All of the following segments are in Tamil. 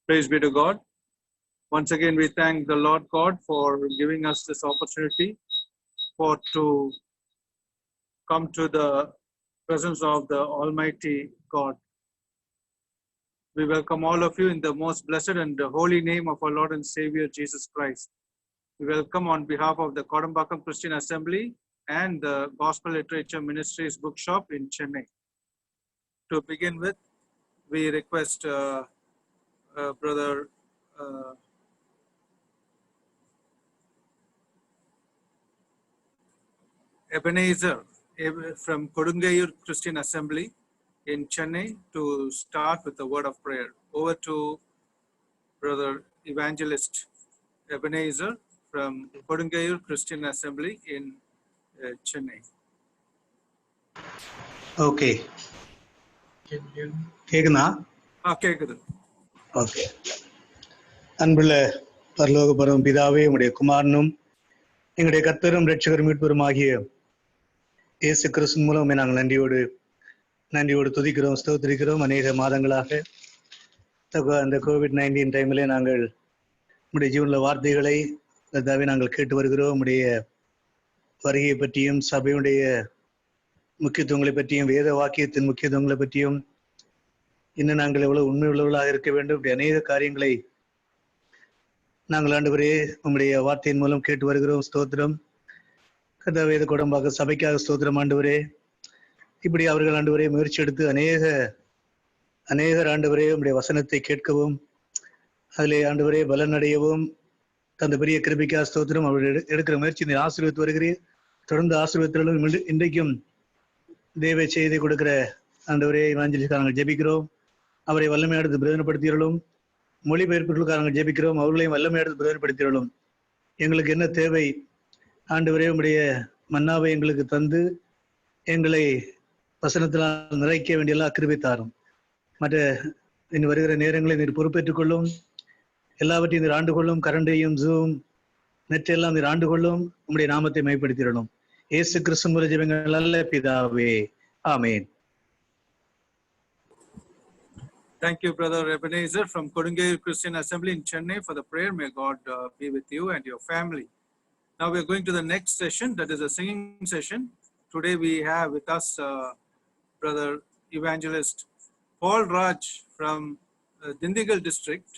Praise be to God. Once again, we thank the Lord God for giving us this opportunity to come to the presence of the Almighty God. We welcome all of you in the most blessed and holy name of our Lord and Savior Jesus Christ. We welcome on behalf of the Kodambakam Christian Assembly and the Gospel Literature Ministries Bookshop in Chennai. To begin with, we request Brother Ebenezer from Kodungayur Christian Assembly in Chennai to start with a word of prayer. Over to Brother Evangelist Ebenezer from Kodungayur Christian Assembly in Chennai. Okay. கேக்குதா? கேக்குது. ஓகே. அன்புள்ள பரலோக பரம பிதாவே, உம்முடைய குமாரனும் எங்களுடைய கர்த்தரும் இரட்சகரும் மீட்பருமாகிய இயேசு கிறிஸ்து மூலம் நாங்கள் நன்றியோடு துதிக்கிறோம், ஸ்தோத்திரிக்கிறோம். அநேக மாதங்களாக அந்த COVID-19 டைமிலே நாங்கள் உம்முடைய ஜீவனுள்ள வார்த்தைகளை நாங்கள் கேட்டு வருகிறோம். உம்முடைய வருகையை பற்றியும், சபையுடைய முக்கியத்துவங்களை பற்றியும், வேத வாக்கியத்தின் முக்கியத்துவங்களை பற்றியும், இன்னும் நாங்கள் எவ்வளவு உண்மை உள்ளவர்களாக இருக்க வேண்டும், இப்படி அநேக காரியங்களை நாங்கள் ஆண்டவரே உம்முடைய வார்த்தையின் மூலம் கேட்டு வருகிறோம். ஸ்தோத்திரம். வேத கோடம்பாக்க சபைக்காக ஸ்தோத்திரம் ஆண்டவரே. இப்படி அவர்கள் ஆண்டவரே முயற்சி எடுத்து அநேகர் ஆண்டவரே உம்முடைய வசனத்தை கேட்கவும், அதிலே ஆண்டவரே பலனடையவும் தந்த பெரிய கிருபைக்காக ஸ்தோத்திரம். அவர்கள் எடுக்கிற முயற்சி நீ ஆசீர்வதித்து வருகிறீர். தொடர்ந்து ஆசீர்வதித்தாலும் இன்றைக்கும் தேவ செய்தி கொடுக்கிற ஆண்டவரே இவாஞ்சலிஸ்ட்காக நாங்கள் ஜெபிக்கிறோம். அவரை வல்லமை எடுத்து பிரயோஜனப்படுத்தியவர்களும், மொழிபெயர்ப்புகளுக்காக நாங்கள் ஜெபிக்கிறோம். அவர்களையும் வல்லமை எடுத்து பிரயோஜனப்படுத்தியவர்களும், எங்களுக்கு என்ன தேவை ஆண்டவரே உம்முடைய மன்னாவை எங்களுக்கு தந்து எங்களை வசனத்தினால் நிறைக்க வேண்டிய எல்லா கிருபை தாரும். மற்ற இனி வருகிற நேரங்களை நீர் பொறுப்பேற்றுக் கொள்ளும். எல்லாவற்றையும் நீர் ஆண்டு கொள்ளும். கரண்டையும் ஜூம் நெற்றெல்லாம் நீர் ஆண்டு கொள்ளும். உம்முடைய நாமத்தை மைப்படுத்திடணும். இயேசு கிறிஸ்து மூலம் ஜெபங்கள் நல்ல பிதாவே, ஆமென். Thank you, Brother Ebenezer from Kodungayur Christian Assembly in Chennai for the prayer. May God be with you and your family. Now we are going to the next session, that is a singing session. Today we have with us Brother Evangelist Paul Raj from Dindigul district.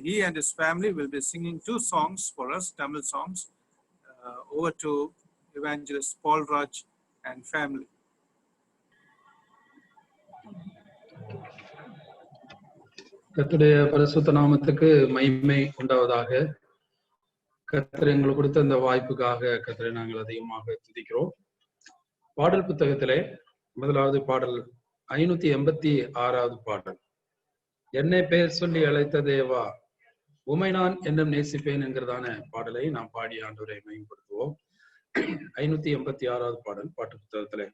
He and his family will be singing 2 songs for us, Tamil songs. Over to Evangelist Paul Raj and family. கர்த்தருடைய பரிசுத்த நாமத்துக்கு மகிமை உண்டாவதாக. கர்த்தர் எங்களுக்கு கொடுத்த இந்த வாய்ப்புக்காக கர்த்தரை நாங்கள் அதிகமாக துதிக்கிறோம். பாடல் புத்தகத்திலே முதலாவது பாடல் 586வது பாடல், என்னை பெயர் சொல்லி அழைத்த தேவா உமை நான் என்றும் நேசிப்பேன் என்கிறதான பாடலை நாம் பாடி ஆண்டவரை மகிமைப்படுத்துவோம். 586வது பாடல் பாட்டு புத்தகத்திலே,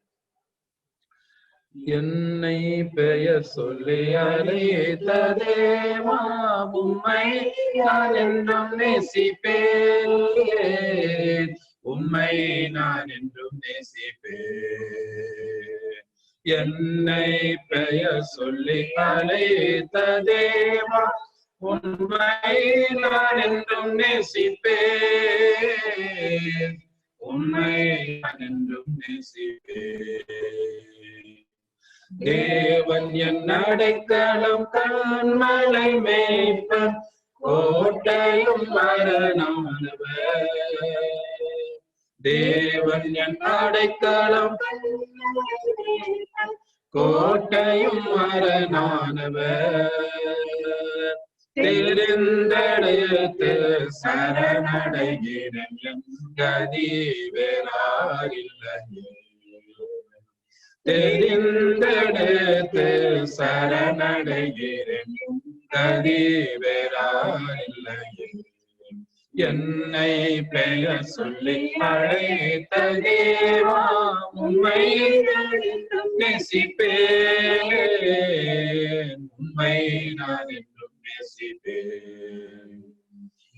என்னை பெயர் சொல்லி அழைத்த தேவா உம்மை நான் என்றும் நேசிப்பேன், உம்மை நான் என்றும் நேசிப்பேன். என்னை பெயர் சொல்லி அழைத்த தேவா உம்மை நான் என்றும் நேசிப்பேன், உம்மை நான் என்றும் நேசிப்பேன். தேவன் என் அடைக்கலம், கண்மலை மேய்ப்பன், கோட்டையும் மரணமானவர். தேவன் என் அடைக்கலம், கோட்டையும் மரணமானவர். தெரிந்தெடுத்து சரணடைகிறேன், கதி வேறாரில்லையே. தெரிந்தெடுத்து சரணடைகிறேன், கதி வேறாரில்லையே. என்னை பெயர் சொல்லி அழைத்த தேவா உம்மை நேசிப்பேன், உம்மை நான் என்றும் நேசிப்பேன்.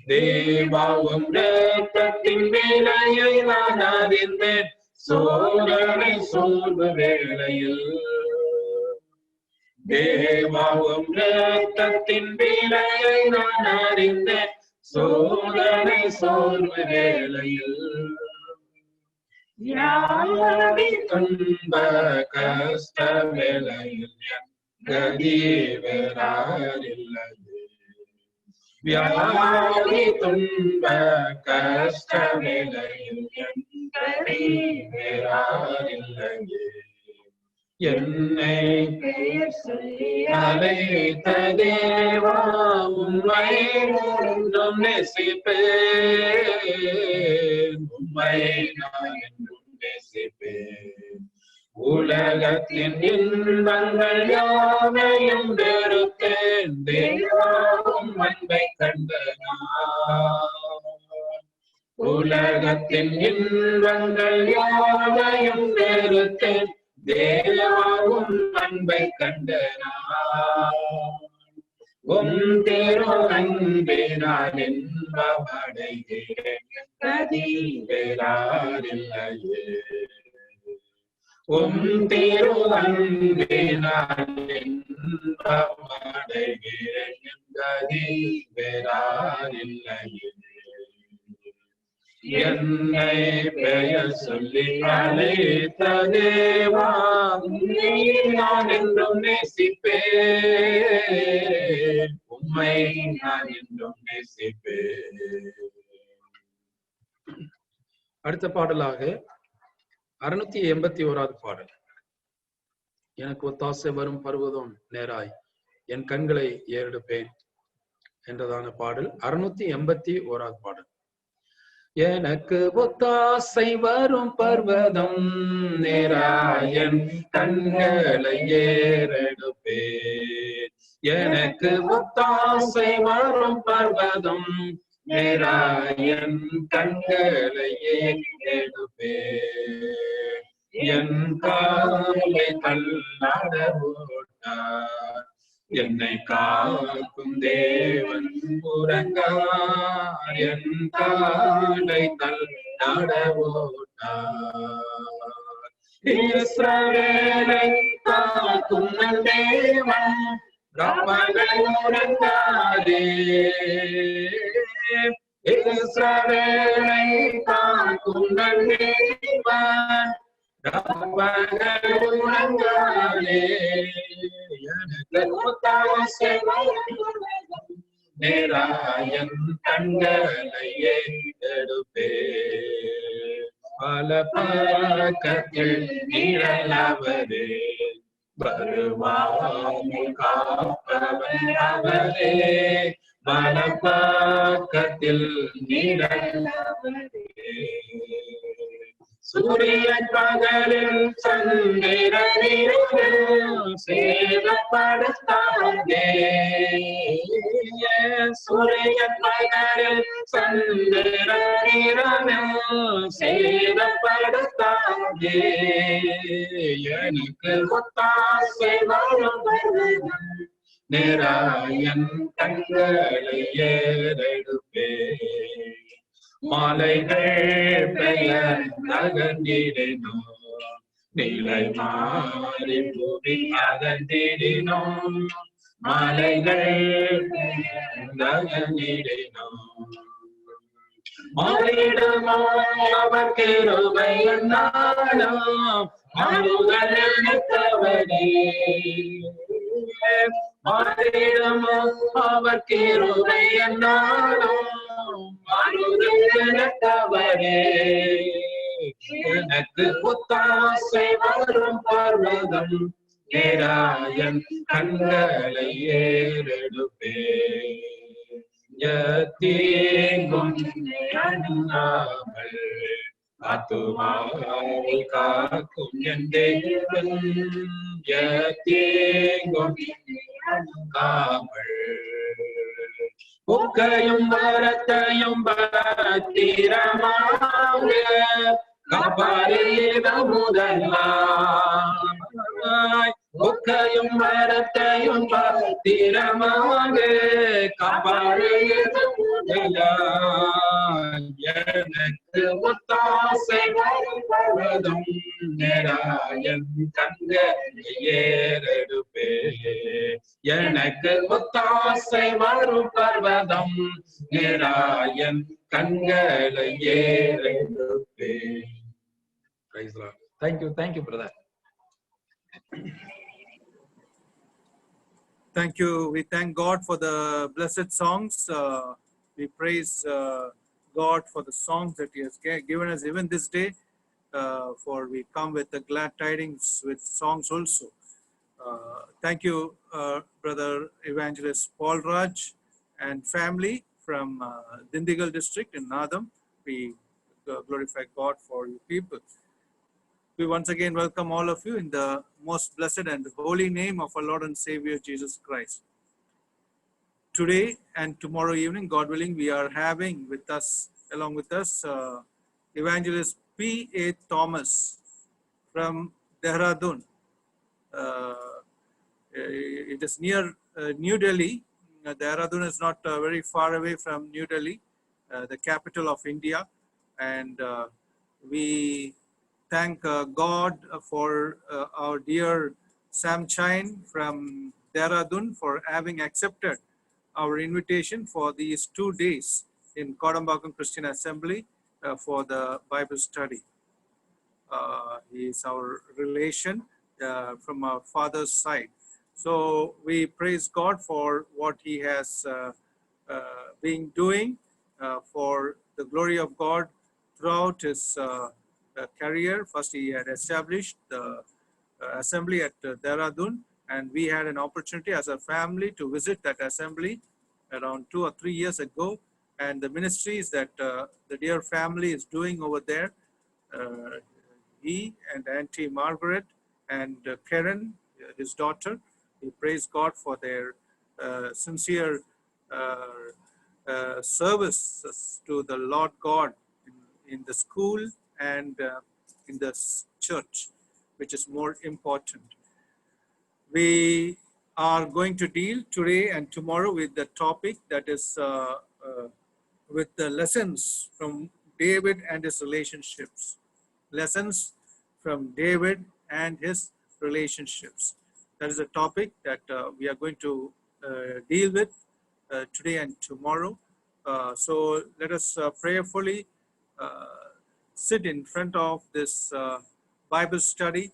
தேவாவும் இரத்தத்தின் விலையை நான் அறிந்தேன், சோதனை சோர்வு வேளையில் தேவாவும் இரத்தத்தின் விலையை நான் அறிந்தேன். சோதனை சோர்வு வேளையில் வியாதி துன்ப கஷ்ட வேளையில் கதி வேறாரில்லையே. வியாதி துன்ப கஷ்ட வேளையில் கதி வேறாரில்லையே. என்னை பெயர் சொல்லி அழைத்த தேவா உம்மை என்றும் நேசிப்பேன். உம்மை நான் என்றும் நேசிப்பேன். உலகத்தின் இன்பங்கள் யாவையும் வெறுத்தேன். தேவா உம் அன்பை கண்ட நான். உலகத்தின் இன்பங்கள் யாவையும் வெறுத்தேன். தேவாவும் அன்பை கண்ட நான். உம் திரு அன்பினால் இன்பமடைகிறேன். கதி வேறாரில்லையே. உம் திரு அன்பினால் இன்பமடைகிறேன். கதி வேறாரில்லையே. என்னை பெயர் சொல்லி அழைத்த தேவா உம்மை நான் என்றும் நேசிப்பேன். உம்மை நான் என்றும் நேசிப்பேன். அடுத்த பாடலாக 681வது பாடல். எனக்கு ஒத்தாசை வரும் பருவதம் நேராய் என் கண்களை ஏறெடுப்பேன் என்றதான பாடல். 681வது பாடல். எனக்கு ஒத்தாசை வரும் பர்வதம் நேராயன் கண்களை ஏறெடுப்பேன். எனக்கு ஒத்தாசை வரும் பர்வதம் நேராயன் கண்களை ஏறெடுப்பேன். என் காலை தள்ளாட போட்டார். என்னை காக்கும் தேவன் உறங்கார். என் காலை தள்ளாட போட்டார். இஸ்ரவேலை காக்கும் தேவன் ராப்பகல் உறங்காதே. இஸ்ரவேலை காக்கும் தேவன் ராப்பகல் உறங்காதே. எனக்கு ஒத்தாசை நேராயன் கண்களை ஏறெடுப்பேன். பல பக்கத்தில் நிழலவரே வருவாய் காப்பவர் அவரே. பல பக்கத்தில் நிழலவரே. சூரியன் பகலில் சந்திரனில் சேதப்படுத்தாதே. சூரியன் பகலில் சந்திரனில் சேதப்படுத்தாதே. எனக்கு ஒத்தாசை வரும் நேராயன் கண்களை ஏறெடுப்பேன். மாலைகள் பெயர் நகர்ந்திடனோ. நிலை மாறி புவி அகந்திடனோ. மாலைகள் நகர்ந்திடனோ. மாறிடுமோ அவர் கிருபை நாளும் மாறுதல் நினைத்தவரே. மாறிடுமோ அவர் கிருபை நாளும் மாறுதல். எனக்கு ஒத்தாசை வரும் பர்வதம் நேராயன் கண்களை ஏறெடுப்பேன். தீங்கும் அணுகாமல் ஆத்துமாவை காக்கும் என் தேவன். தீங்கும் அணுகாமல் புக்கையும் வரத்தையும் பத்திரமாக காப்பாரிட முதலாய். புக்கையும் வரத்தையும் பத்திரமாக காப்பாரிட முதலாய். எனக்கு ஒத்தாசை வரும் நேராயன் கண்களை ஏறெடுப்பே எனக்கு ஒத்தாசை வரும் பர்வதம் நேராயன் கண்களை ஏறெடுப்பே. Praise the Lord. Thank you, brother. Thank you. We thank God for the blessed songs. We praise God for the songs that He has given us even this day. For we come with the glad tidings with songs also. Thank you, Brother Evangelist Paul Raj and family from Dindigal district in Nadam. We glorify God for you people. We once again welcome all of you in the most blessed and holy name of our Lord and Savior Jesus Christ. Today and tomorrow evening, God willing, we are having with us, along with us, Evangelist P.A. Thomas from Dehradun. It is near New Delhi. Dehradun is not very far away from New Delhi, the capital of India. And we thank God for our dear Sam Chain from Dehradun for having accepted our invitation for these 2 days in Kodambakam Christian Assembly for the Bible study. He is our relation from our father's side. So we praise God for what he has been doing for the glory of God throughout his career. First, he had established the assembly at Dehradun, and we had an opportunity as a family to visit that assembly around 2 or 3 years ago. And the ministries that the dear family is doing over there, he and Auntie Margaret and Karen, his daughter, we praise God for their sincere services to the Lord God in the school and in the church, which is more important. We are going to deal today and tomorrow with the topic that is with the lessons from David and his relationships. Lessons from David and his relationships. That is a topic that we are going to deal with today and tomorrow. So let us prayerfully sit in front of this Bible study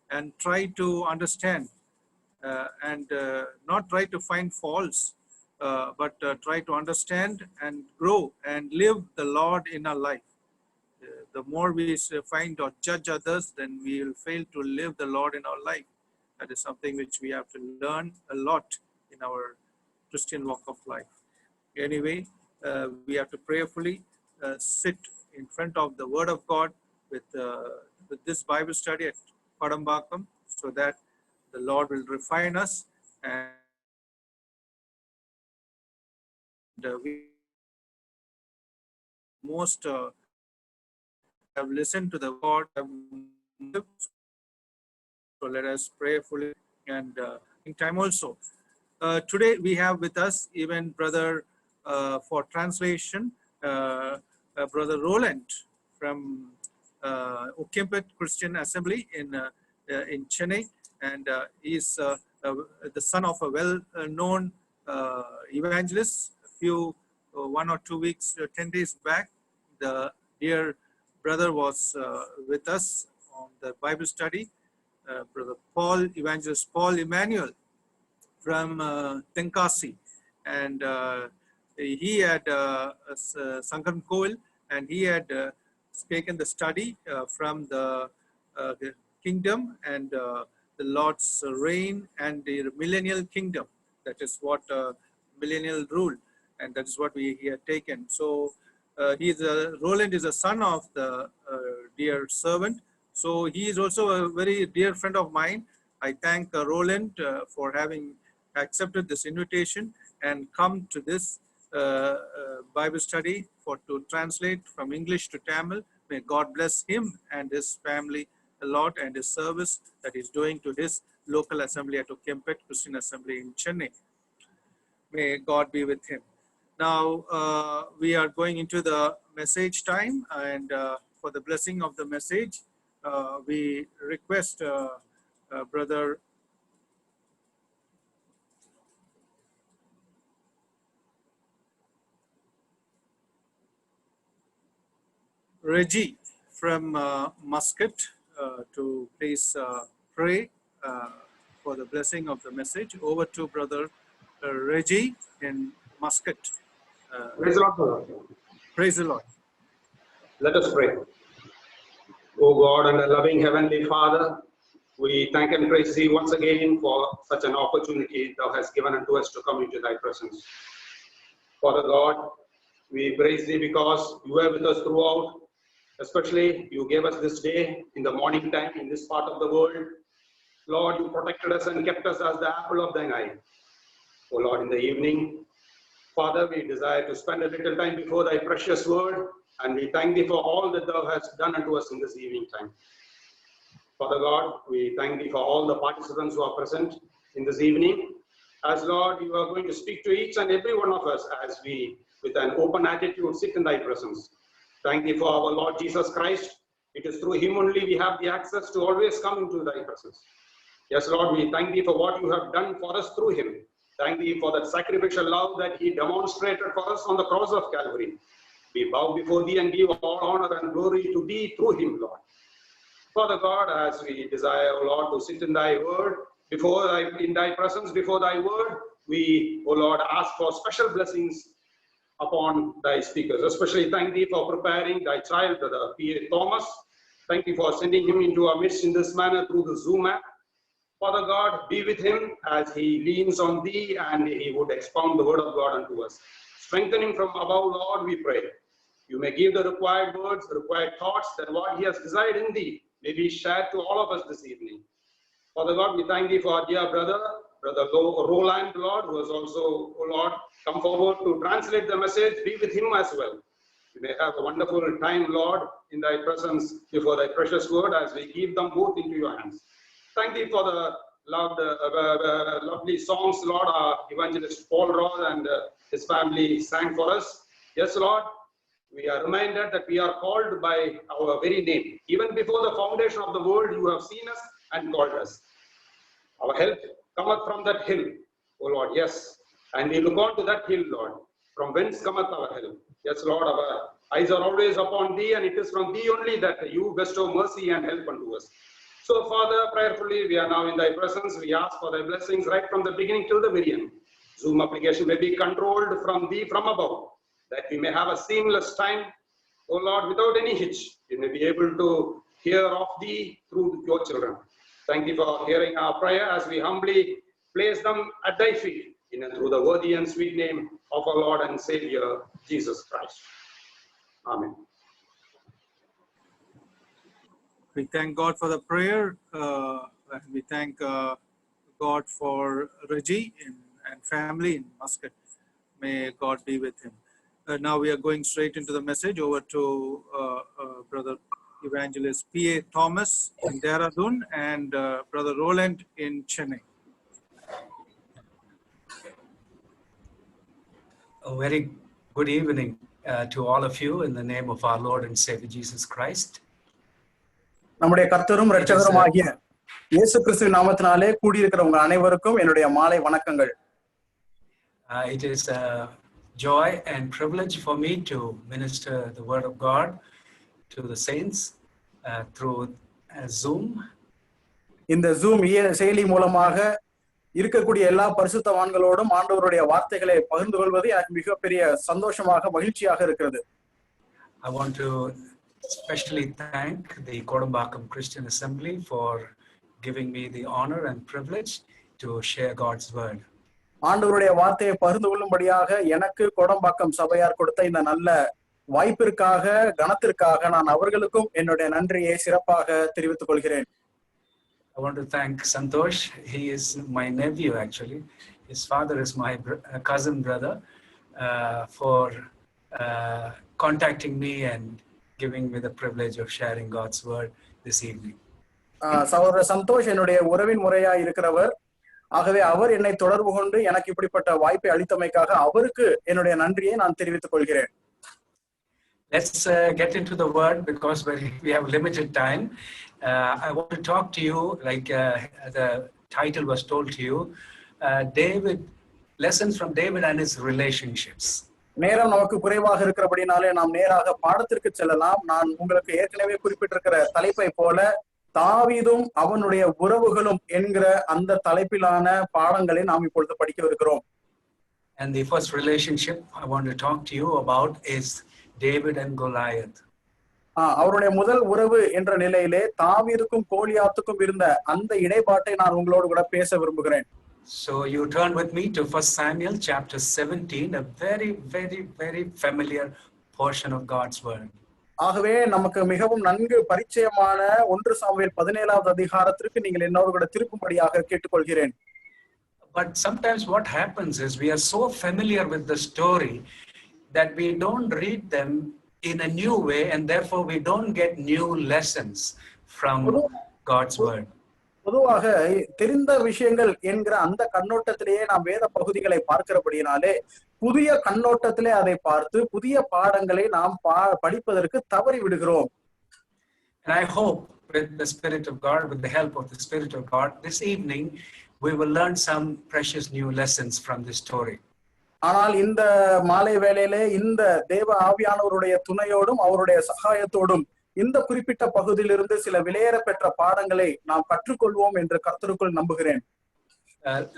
and try to understand and not try to find faults, but try to understand and grow and live the Lord in our life. The more we find or judge others, then we will fail to live the Lord in our life. That is something which we have to learn a lot in our Christian walk of life. Anyway, we have to prayerfully sit in front of the Word of God with this Bible study at Kodambakam, so that the Lord will refine us, and we most have listened to the word. So let us prayerfully and in time also. Today we have with us even brother for translation, brother Roland from Ukimpet Christian Assembly in Chennai, and he is the son of a well-known evangelist. A few 1 or 2 weeks, 10 days back, the dear brother was with us on the Bible study. Brother Paul, Evangelist Paul Emmanuel from Tenkasi, and he had Sankaran Koil, and he had taken the study from the kingdom and the Lord's reign and the millennial kingdom. That is what millennial rule, and that is what he had taken. So Roland is a son of the dear servant. So he is also a very dear friend of mine. I thank Roland for having accepted this invitation and come to this Bible study to translate from English to Tamil. May God bless him and his family a lot, and his service that he's doing to his local assembly at Ukimpet Christian Assembly in Chennai. May God be with him. Now we are going into the message time, and for the blessing of the message, we request Brother Reggie from Muscat to please pray for the blessing of the message. Over to Brother Reggie in Muscat. Praise the Lord, brother. Praise the Lord. Let us pray. O God and a loving Heavenly Father, we thank and praise Thee once again for such an opportunity Thou hast given unto us to come into Thy presence. Father God, we praise Thee because You were with us throughout. Especially, You gave us this day in the morning time in this part of the world. Lord, You protected us and kept us as the apple of Thine eye. O Lord, in the evening, Father, we desire to spend a little time before Thy precious word, and we thank Thee for all that Thou hast done unto us in this evening time. Father God, we thank Thee for all the participants who are present in this evening. As Lord, You are going to speak to each and every one of us as we, with an open attitude, sit in Thy presence. Thank Thee for our Lord Jesus Christ. It is through Him only we have the access to always come into Thy presence. Yes, Lord, we thank Thee for what You have done for us through Him. Thank Thee for that sacrificial love that He demonstrated for us on the cross of Calvary. We bow before Thee and give all honor and glory to Thee through Him, Lord. Father God, as we desire, O Lord, to sit in Thy word, in Thy presence, before Thy word, we, O Lord, ask for special blessings upon Thy speakers. Especially thank Thee for preparing Thy child, Brother P.A. Thomas. Thank Thee for sending him into our midst in this manner through the Zoom app. Father God, be with him as he leans on Thee and he would expound the word of God unto us. Strengthen him from above, Lord, we pray. You may give the required words, the required thoughts, that what he has desired in Thee may be shared to all of us this evening. Father God, we thank Thee for our dear brother Roland, Lord, who has also, O Lord, come forward to translate the message. Be with him as well. We may have a wonderful time, Lord, in Thy presence before Thy precious word as we give them both into Your hands. Thank Thee for the lovely songs, Lord, our evangelist Paul Roth and his family sang for us. Yes, Lord, we are reminded that we are called by our very name. Even before the foundation of the world, You have seen us and called us. Our help cometh from that hill, O Lord, yes. And we look on to that hill, Lord. From whence cometh our help? Yes, Lord, our eyes are always upon Thee, and it is from Thee only that You bestow mercy and help unto us. So, Father, prayerfully, we are now in Thy presence. We ask for Thy blessings right from the beginning till the very end. Zoom application may be controlled from Thee from above, that we may have a seamless time, O Lord, without any hitch. We may be able to hear of Thee through Your children. Thank Thee for hearing our prayer as we humbly place them at Thy feet, in and through the worthy and sweet name of our Lord and Savior, Jesus Christ. Amen. We thank God for the prayer. And we thank God for Reggie and family in Muscat. May God be with him. Now we are going straight into the message. Over to Brother Evangelist P.A. Thomas in Dehradun and Brother Roland in Chennai. A very good evening to all of you in the name of our Lord and Savior Jesus Christ. நம்முடைய கர்த்தரும் இரட்சகருமாகிய இயேசு கிறிஸ்துவின் நாமத்தினாலே கூடியிருக்கிறவங்க அனைவருக்கும் என்னுடைய மாலை வணக்கங்கள். It is a joy and privilege for me to minister the word of God to the saints through Zoom. இந்த Zoom செயலி மூலமாக இருக்கக்கூடிய எல்லா பரிசுத்தவான்களோடும் ஆண்டவருடைய வார்த்தைகளை பகிர்ந்து கொள்வது எனக்கு மிகப்பெரிய சந்தோஷமாக மகிழ்ச்சியாக இருக்கிறது. I want to especially thank the Kodambakkam Christian Assembly for giving me the honor and privilege to share God's word. ஆண்டவருடைய வார்த்தையை பகிர்ந்து கொள்ளும்படியாக எனக்கு கோடம்பாக்கம் சபையார் கொடுத்த இந்த நல்ல வாய்ப்பிற்காக கனத்திற்காக நான் அவர்களுக்கும் என்னுடைய நன்றியை சிறப்பாக தெரிவித்துக் கொள்கிறேன். I want to thank Santosh. He is my nephew actually. His father is my cousin brother for contacting me and giving me the privilege of sharing God's word this evening. சகோதரர் சந்தோஷ் என்னுடைய உறவின் முறையா இருக்கிறவர். ஆகவே அவர் என்னை தொடர்பு கொண்டு எனக்கு இப்படிப்பட்ட வாய்ப்பை அளித்தமைக்காக அவருக்கு என்னுடைய நன்றியை நான் தெரிவித்துக் கொள்கிறேன். Let's get into the word because we have limited time. I want to talk to you, like the title was told to you, lessons from David and his relationships. நேரம் நமக்கு குறைவாக இருக்கிறபடினாலே நாம் நேராக பாடத்திற்கு செல்லலாம். நான் உங்களுக்கு ஏற்கனவே குறிப்பிட்டிருக்கிற தலைப்பை போல தாவீதும் அவனுடைய உறவுகளும் என்கிற அந்த தலைப்பிலான பாடங்களை நாம் இப்பொழுது படிக்கவிருக்கிறோம். And the first relationship I want to talk to you about is David and Goliath. அவருடைய முதல் உறவு என்ற நிலையிலே தாவீதுக்கும் கோலியாத்துக்கும் இருந்த அந்த இடைப்பாட்டை நான் உங்களோடு கூட பேச விரும்புகிறேன். So you turn with me to 1 Samuel chapter 17, a very, very, very familiar portion of God's word. ஆகவே நமக்கு மிகவும் நன்கு பரிச்சயமான 1 சாமுவேல் 17வது அதிகாரத்திற்கு நீங்கள் என்னோடு கூட திருப்பும்படியாக கேட்டுக்கொள்கிறேன். But sometimes what happens is we are so familiar with the story that we don't read them in a new way, and therefore we don't get new lessons from God's word. பொதுவாக தெரிந்த விஷயங்கள் என்கிற அந்த கண்ணோட்டத்திலேயே நாம் வேத பகுதிகளை பார்க்கிறபடினாலே புதிய கண்ணோட்டத்திலே அதை பார்த்து புதிய பாடங்களை நாம் படிப்பதற்கு தவறி விடுகிறோம். And I hope with the Spirit of God, with the help of the Spirit of God, this evening we will learn some precious new lessons from this story. ஆனால் இந்த மாலை வேளையிலே இந்த தேவ ஆவியானவருடைய துணையோடும் அவருடைய சகாயத்தோடும் இந்த குறிப்பிட்ட பகுதியிலிருந்து சில விலையேற பெற்ற பாடங்களை நாம் கற்றுக்கொள்வோம் என்று கர்த்தருக்குள் நம்புகிறேன்.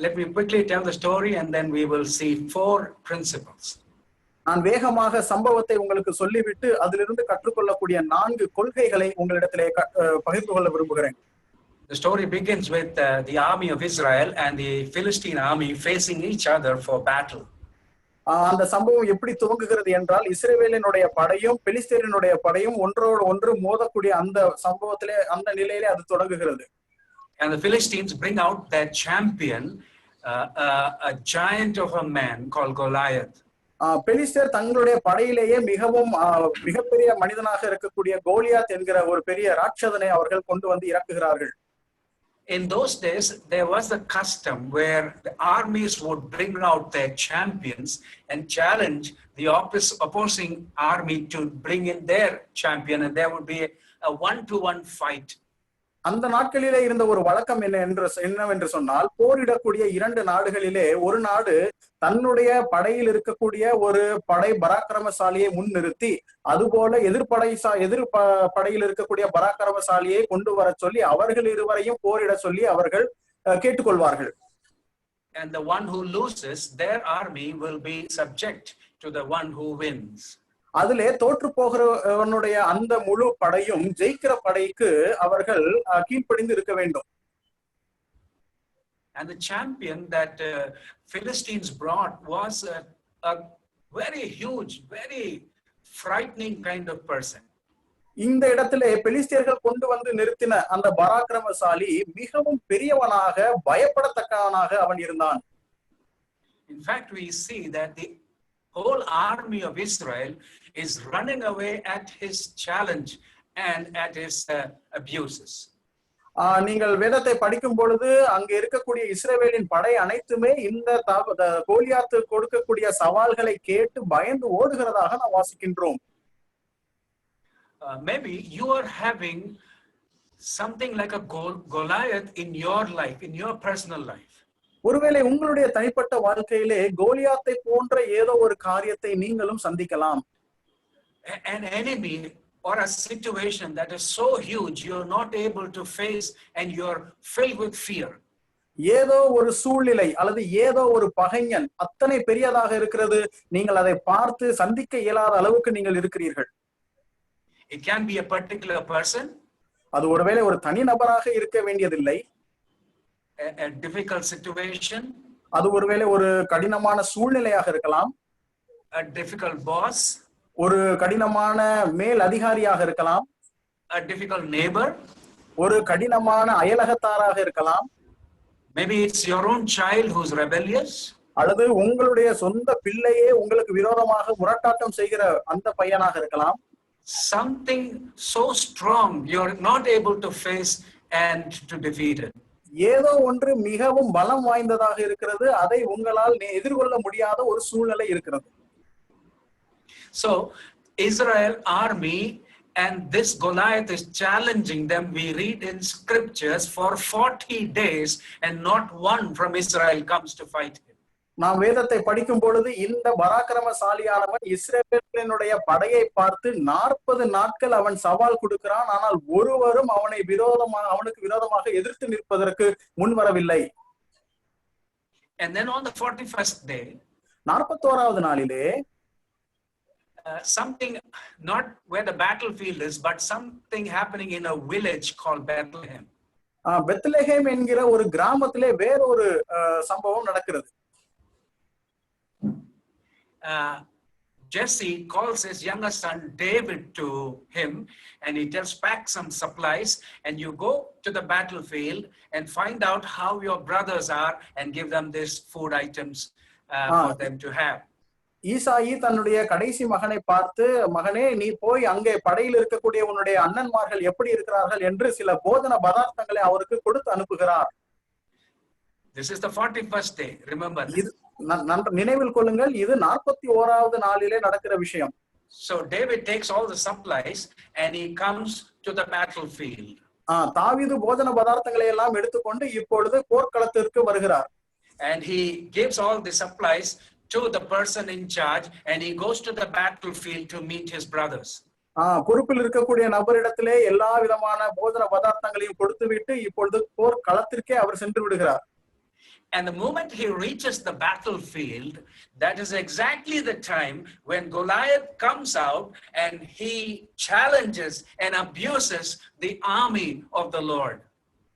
Let me quickly tell the story and then we will see 4 principles. நான் வேகமாக சம்பவத்தை உங்களுக்கு சொல்லிவிட்டு அதிலிருந்து கற்றுக்கொள்ளக்கூடிய 4 கொள்கைகளை உங்களிடத்திலே பகிர்ந்து கொள்ள விரும்புகிறேன். The story begins with the army of Israel and the Philistine army facing each other for battle. அந்த சம்பவம் எப்படி துவங்குகிறது என்றால் இஸ்ரவேலினுடைய படையும் பெலிஸ்தீரினுடைய படையும் ஒன்றோடு ஒன்று மோதக்கூடிய அந்த சம்பவத்திலே அந்த நிலையிலே அது தொடங்குகிறது. And the Philistines bring out their champion, a giant of a man called Goliath. பெலிஸ்தர் தங்களுடைய படையிலேயே மிகவும் மிகப்பெரிய மனிதனாக இருக்கக்கூடிய கோலியாத் என்கிற ஒரு பெரிய ராட்சதனை அவர்கள் கொண்டு வந்து இறக்குகிறார்கள். In those days, there was a custom where the armies would bring out their champions and challenge the opposing army to bring in their champion, and there would be a 1-to-1 fight. அந்த நாட்களிலே இருந்த ஒரு வழக்கம் என்னவென்று சொன்னால் போரிடக்கூடிய 2 நாடுகளிலே ஒரு நாடு தன்னுடைய படையில் இருக்கக்கூடிய ஒரு படை பராக்கிரமசாலியை முன்னிறுத்தி அதுபோல எதிர் படையில் இருக்கக்கூடிய பராக்கிரமசாலியை கொண்டு வர சொல்லி அவர்கள் இருவரையும் போரிட சொல்லி அவர்கள் கேட்டுக்கொள்வார்கள். And the one who loses, their army will be subject to the one who wins. அதிலே தோற்று போகிறவனுடைய அந்த முழு படையும் ஜெயிக்கிற படைக்கு அவர்கள் கீழ்ப்படிந்து இருக்க வேண்டும். And the champion that Philistines brought was a very huge, very frightening kind of person. இந்த இடத்திலே பெலிஸ்தியர்கள் கொண்டு வந்து நிறுத்தின அந்த பராக்கிரமசாலி மிகவும் பெரியவனாக பயப்படத்தக்கவனாக அவன் இருந்தான். In fact, we see that the whole army of Israel is running away at his challenge and at his abuses. நீங்கள் வேதத்தை படிக்கும் பொழுது அங்கே இருக்கக்கூடிய இஸ்ரவேலின் படை அனைத்துமே இந்த கோலியாத்து கொடுக்கக்கூடிய சவால்களை கேட்டு பயந்து ஓடுகிறதாக நாம் வாசிக்கின்றோம். Maybe you are having something like a Goliath in your life, in your personal life. ஒருவேளை உங்களுடைய தனிப்பட்ட வாழ்க்கையிலே கோலியாத்தை போன்ற ஏதோ ஒரு காரியத்தை நீங்களும் சந்திக்கலாம். An enemy or a situation that is so huge you're not able to face and you're filled with fear. ஏதோ ஒரு சூழ்நிலை அல்லது ஏதோ ஒரு பகைஞன் அத்தனை பெரியதாக இருக்கிறது, நீங்கள் அதை பார்த்து சந்திக்க இயலாத அளவுக்கு நீங்கள் இருக்கிறீர்கள். It can be a particular person. அது ஒருவேளை ஒரு தனி நபராக இருக்க வேண்டியதில்லை. A difficult situation. அது ஒருவேளை ஒரு கடினமான சூழ்நிலையாக இருக்கலாம். A difficult boss. ஒரு கடினமான மேல் அதிகாரியாக இருக்கலாம். A difficult neighbor. ஒரு கடினமான அயலகத்தாராக இருக்கலாம். Maybe it's your own child who's rebellious. அல்லது உங்களுடைய சொந்த பிள்ளையே உங்களுக்கு விரோதமாக முரட்டாட்டம் செய்கிற அந்த பையனாக இருக்கலாம். Something so strong you're not able to face and to defeat it. ஏதோ ஒன்று மிகவும் பலம் வாய்ந்ததாக இருக்கிறது, அதை உங்களால் எதிர்கொள்ள முடியாத ஒரு சூழ்நிலை இருக்கிறது. So Israel army And this Goliath is challenging them. We read in scriptures for 40 days and not one from Israel comes to fight him. நாம் வேதத்தை படிக்கும் பொழுது இந்த பராக்கிரமசாலியானவன் இஸ்ரவேலினுடைய படையை பார்த்து 40 நாட்கள் அவன் சவால் கொடுக்கிறான். ஆனால் ஒருவரும் அவனுக்கு விரோதமாக எதிர்த்து நிற்பதற்கு முன்வரவில்லை. And then on the 41st day, 41வது நாளிலே something, not where the battlefield is, but something happening in a village called Bethlehem. Bethlehem என்கிற ஒரு கிராமத்திலே வேறொரு சம்பவம் நடக்கிறது. Jesse calls his younger son David to him and he tells, pack some supplies and you go to the battlefield and find out how your brothers are and give them these food items for them to have. ஈசாயி தன்னுடைய கடைசி மகனை பார்த்து, மகனே நீ போய் அங்கே படையில் இருக்கக்கூடிய உன்னுடைய அண்ணன்மார்கள் எப்படி இருக்கிறார்கள் என்று சில போஜன பதார்த்தங்களை அவருக்கு கொடுத்து அனுப்புகிறார். This is the 41st day, remember. நினைவில் கொள்ளுங்கள், இது 41வது நாளிலே நடக்கிற விஷயம். So David takes all the supplies and he comes to the battlefield. தாவீது போஜன பதார்த்தங்களை எல்லாம் எடுத்துக்கொண்டு இப்பொழுது போர்க்களத்திற்கு வருகிறார். And he gives all the supplies to the person in charge and he goes to the battlefield to meet his brothers. பொறுப்பில் இருக்கக்கூடிய நபரிடத்திலே எல்லா விதமான போஜன பதார்த்தங்களையும் கொடுத்துவிட்டு இப்பொழுது போர்க்களத்திற்கே அவர் சென்று விடுகிறார். And the moment he reaches the battlefield, that is exactly the time when Goliath comes out and he challenges and abuses the army of the Lord.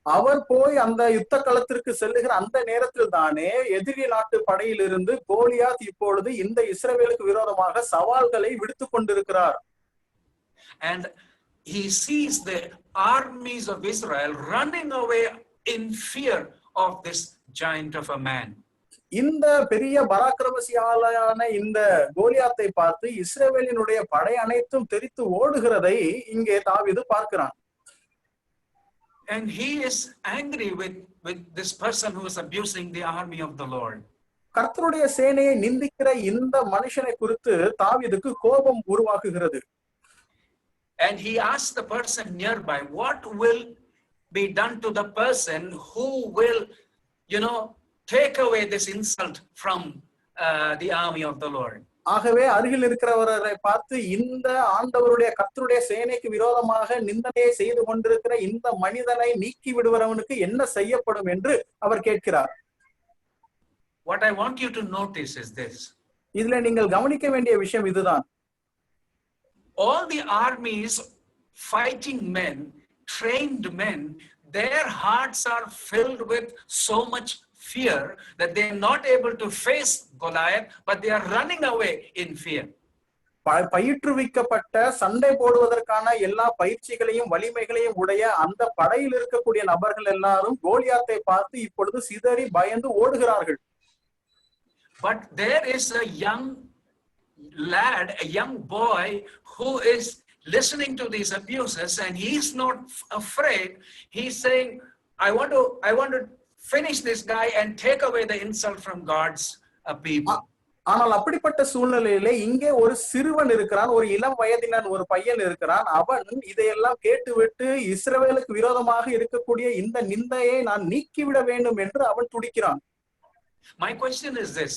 அவர் போய் அந்த யுத்த களத்திற்கு செல்லுகிற அந்த நேரத்தில் தானே எதிரி நாட்டு படையிலிருந்து கோலியாத் இப்பொழுது இந்த இஸ்ரவேலுக்கு விரோதமாக சவால்களை விடுத்துக் கொண்டிருக்கிறார். And he sees the armies of Israel running away in fear of this giant of a man. இந்த பெரிய பராக்கிரமசாலியான இந்த கோலியாத்தை பார்த்து இஸ்ரவேலினுடைய படை அனைத்தும் தெரித்து ஓடுகிறதை இங்கே தாவீது பார்க்கிறான். And he is angry with this person who is abusing the army of the Lord. கர்த்தருடைய சேனையை நிந்திக்கிற இந்த மனுஷனை குறித்து தாவீதுக்கு கோபம் உருவாகுகிறது. And he asks the person nearby, what will be done to the person who will, take away this insult from the army of the Lord? ஆகவே அருகில் இருக்கிறவரை பார்த்து, இந்த ஆண்டவருடைய கர்த்தருடைய சேனைக்கு விரோதமாக நிந்தனையை செய்து கொண்டிருக்கிற இந்த மனிதனை நீக்கி விடுவவனுக்கு என்ன செய்யப்படும் என்று அவர் கேட்கிறார். What I want you to notice is this. இதுல நீங்கள் கவனிக்க வேண்டிய விஷயம் இதுதான். All the armies, fighting men, trained men, their hearts are filled with so much fear that they are not able to face Goliath, but they are running away in fear. பயிற்றுவிக்கப்பட்ட சண்டை போடுவதற்கான எல்லா பயிற்சிகளையும் வலிமைகளையும் உடைய அந்த படையில் இருக்கக்கூடிய நபர்கள் எல்லாரும் கோலியாத்தை பார்த்து இப்பொழுது சிதறி பயந்து ஓடுகிறார்கள். But there is a young lad, a young boy who is listening to these abuses and he's not afraid. He's saying, I want to finish this guy and take away the insult from God's people. ஆனால் அப்படிப்பட்ட சூழ்நிலையிலே இங்கே ஒரு சிறுவன் இருக்கிறான், ஒரு இளம் வயதினன் ஒரு பையன் இருக்கிறான். அவன் இதையெல்லாம் கேட்டுவிட்டு இஸ்ரவேலுக்கு விரோதமாக இருக்கக்கூடிய இந்த நிந்தையை நான் நீக்கிவிட வேண்டும் என்று அவன் துடிக்கிறான். My question is this: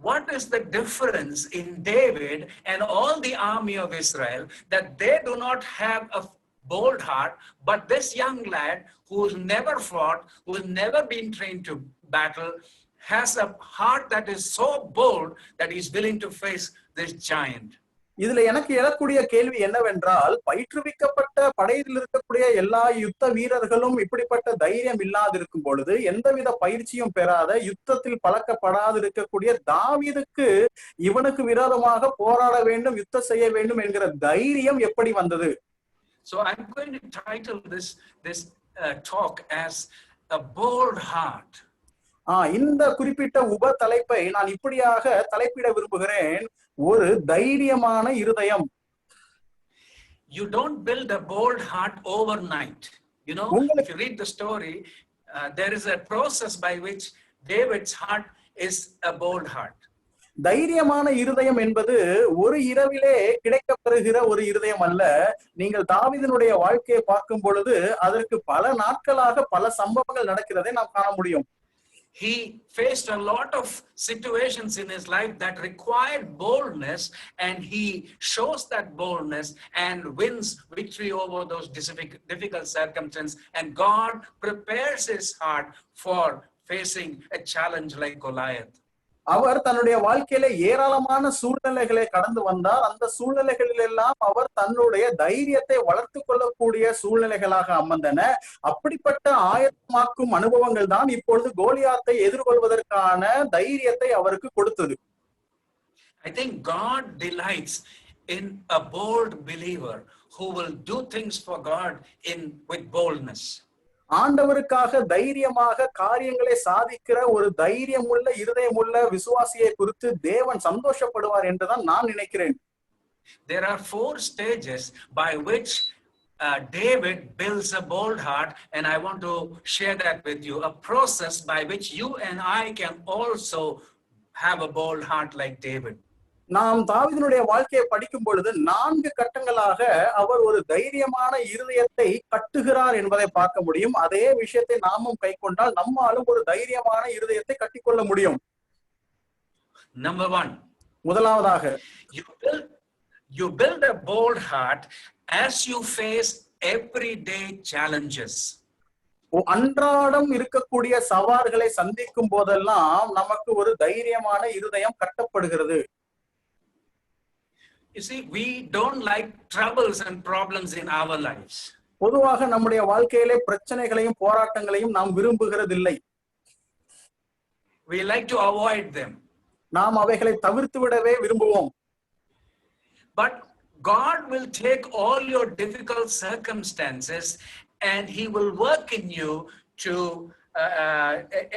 what is the difference in David and all the army of Israel that they do not have a bold heart, but this young lad who's never fought, who's never been trained to battle, has a heart that is so bold that he's willing to face this giant? இதுல எனக்கு எழக்கூடிய கேள்வி என்னவென்றால், பயிற்றுவிக்கப்பட்ட படையில் இருக்கக்கூடிய எல்லா யுத்த வீரர்களும் இப்படிப்பட்ட தைரியம் இல்லாதிருக்கும் பொழுது, எந்தவித பயிற்சியும் பெறாத யுத்தத்தில் பழக்கப்படாது இருக்கக்கூடிய தாவீதுக்கு இவனுக்கு விரோதமாக போராட வேண்டும், யுத்தம் செய்ய வேண்டும் என்கிற தைரியம் எப்படி வந்தது? So I'm going to title this talk as a bold heart. இந்த குறிப்பிட்ட உப தலைப்பை நான் இப்படியாக தலைப்பிட விரும்புகிறேன், ஒரு தைரியமான இருதயம். You don't build a bold heart overnight. If you read the story, there is a process by which David's heart is a bold heart. தைரியமான இருதயம் என்பது ஒரு இரவிலே கிடைக்கப்பெறுகிற ஒரு இருதயம் அல்ல. நீங்கள் தாவீதினுடைய வாழ்க்கையை பார்க்கும் பொழுது அதற்கு பல நாட்களாக பல சம்பவங்கள் நடக்கிறதை நாம் காண முடியும். He faced a lot of situations in his life that required boldness, and he shows that boldness and wins victory over those difficult circumstances. And God prepares his heart for facing a challenge like Goliath. அவர் தன்னுடைய வாழ்க்கையில ஏராளமான சூழ்நிலைகளை கடந்து வந்தார். அந்த சூழ்நிலைகளில் எல்லாம் அவர் தன்னுடைய தைரியத்தை வளர்த்து கொள்ளக்கூடிய சூழ்நிலைகளாக அமர்ந்தன. அப்படிப்பட்ட ஆயத்தமாக்கும் அனுபவங்கள் தான் இப்பொழுது கோலியாத்தை எதிர்கொள்வதற்கான தைரியத்தை அவருக்கு கொடுத்தது. I think God delights in a bold believer who will do things for God with boldness. ஆண்டவருக்காக தைரியமாக காரியங்களை சாதிக்கிற ஒரு தைரியமுள்ள இருதயமுள்ள விசுவாசியை குறித்து தேவன் சந்தோஷப்படுவார் என்றுதான் நான் நினைக்கிறேன். There are 4 stages by which David builds a bold heart, and I want to share that with you, a process by which you and I can also have a bold heart like David. நாம் தாவீதினுடைய வாழ்க்கையை படிக்கும் பொழுது 4 கட்டங்களாக அவர் ஒரு தைரியமான இருதயத்தை கட்டுகிறார் என்பதை பார்க்க முடியும். அதே விஷயத்தை நாமும் கை கொண்டால் நம்மாலும் ஒரு தைரியமான இருதயத்தை கட்டிக்கொள்ள முடியும். Number 1, முதலாவதாக you build a bold heart as you face everyday challenges. அன்றாடம் இருக்கக்கூடிய சவால்களை சந்திக்கும் போதெல்லாம் நமக்கு ஒரு தைரியமான இருதயம் கட்டப்படுகிறது. You see, we don't like troubles and problems in our lives. பொதுவாக நம்முடைய வாழ்க்கையிலே பிரச்சனைகளையும் போராட்டங்களையும் நாம் விரும்புகிறதில்லை. We like to avoid them. நாம் அவைகளை தவிர்த்து விடவே விரும்புவோம். But God will take all your difficult circumstances and he will work in you to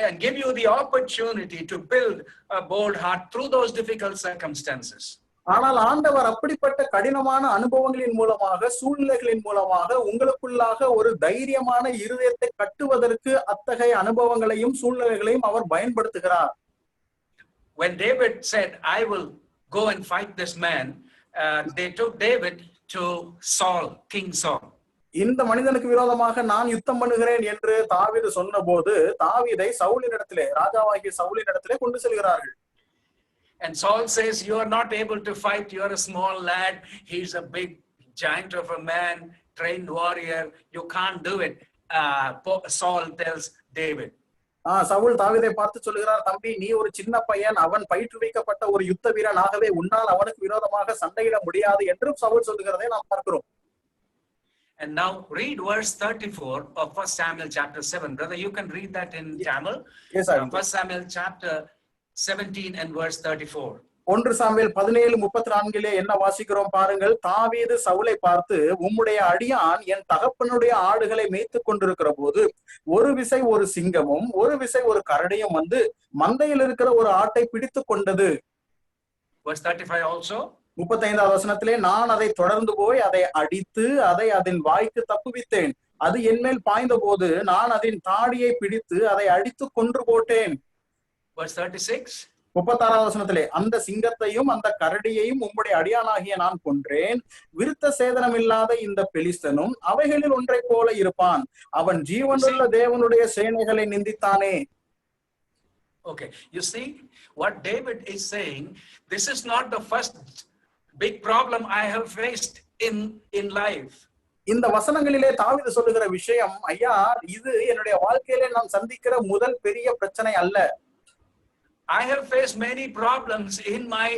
and give you the opportunity to build a bold heart through those difficult circumstances. ஆனால் ஆண்டவர் அப்படிப்பட்ட கடினமான அனுபவங்களின் மூலமாக சூழ்நிலைகளின் மூலமாக உங்களுக்குள்ளாக ஒரு தைரியமான இருதயத்தை கட்டுவதற்கு அத்தகைய அனுபவங்களையும் சூழ்நிலைகளையும் அவர் பயன்படுத்துகிறார். When David said, I will go and fight this man, they took David to Saul, King Saul. இந்த மனிதனுக்கு விரோதமாக நான் யுத்தம் பண்ணுகிறேன் என்று தாவீது சொன்னபோது தாவீதை சவுலினிடத்திலே ராஜாவாகிய சவுலினிடத்திலே கொண்டு செல்கிறார்கள். And Saul says, you are not able to fight. You are a small lad. He's a big giant of a man, trained warrior. You can't do it. Saul tells David. Saul தாவீதை பார்த்து சொல்லுகிறார், தம்பி நீ ஒரு சின்ன பையன், அவன் பயிற்றுவிக்கப்பட்ட ஒரு யுத்த வீரன், ஆகவே உன்னால் அவனுக்கு விரோதமாக சண்டையிட முடியாது என்றும் சவுல் சொல்லுகிறதை நாம் பார்க்கிறோம். And now read verse 34 of 1 Samuel chapter 7. Brother, you can read that in Tamil. Yes, 1 Samuel chapter 17 and verse 34. 1 Samuel 17:34 என்ன வாசிக்கிறோம் பாருங்கள். தாவீது சவுலை பார்த்து, உம்முடைய அடியான் என் தகப்பனுடைய ஆடுகளை மேய்த்துக் கொண்டிருக்கிற போது ஒரு விசை ஒரு சிங்கமும் ஒரு விசை ஒரு கரடியும் வந்து மந்தையில் இருக்கிற ஒரு ஆட்டை பிடித்துக் கொண்டது. Verse 35 also. 35வது வசனத்திலே, நான் அதை தொடர்ந்து போய் அதை அடித்து அதை அதன் வாய்க்கு தப்புவித்தேன். அது என்மேல் பாய்ந்த போது நான் அதன் தாடியை பிடித்து அதை அடித்து கொன்று போட்டேன். Verse 36. 36வது வசனத்திலே, அந்த சிங்கத்தையும் அந்த கரடியையும் உம்முடைய அடியானாகிய நான் கொன்றேன். விருத்த சேதனம் இல்லாத இந்த பெலிஸ்தனும் அவைகளில் ஒன்றை போல இருப்பான். அவன் ஜீவனுள்ள தேவனுடைய சேனைகளை நிந்தித்தானே. Okay, you see what David is saying. This is not the first big problem I have faced in life. இந்த வசனங்களிலே தாவீது சொல்லுகிற விஷயம், ஐயா இது என்னுடைய வாழ்க்கையிலே நான் சந்திக்கிற முதல் பெரிய பிரச்சனை அல்ல. I have faced many problems in my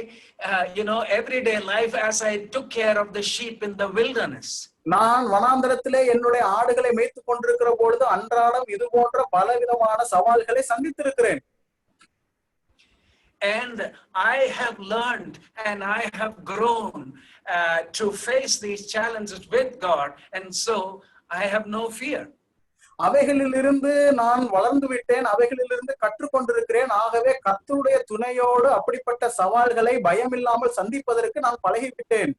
everyday life as I took care of the sheep in the wilderness. நான் வனாந்தரத்திலே என்னுடைய ஆடுகளை மேய்த்துக் கொண்டிருக்கிற பொழுது அன்றாடம் இது போன்ற பலவிதமான சவால்களை சந்தித்திருக்கிறேன். And I have learned and I have grown to face these challenges with God, and so I have no fear. அவைகளிலிருந்து நான் வளர்ந்து விட்டேன், அவைகளிலிருந்து கற்றுக்கொண்டிருக்கிறேன். ஆகவே கர்த்தருடைய துணையோடு அப்படிப்பட்ட சவால்களை பயமில்லாமல் சந்திப்பதற்கு நான் பழகிவிட்டேன்.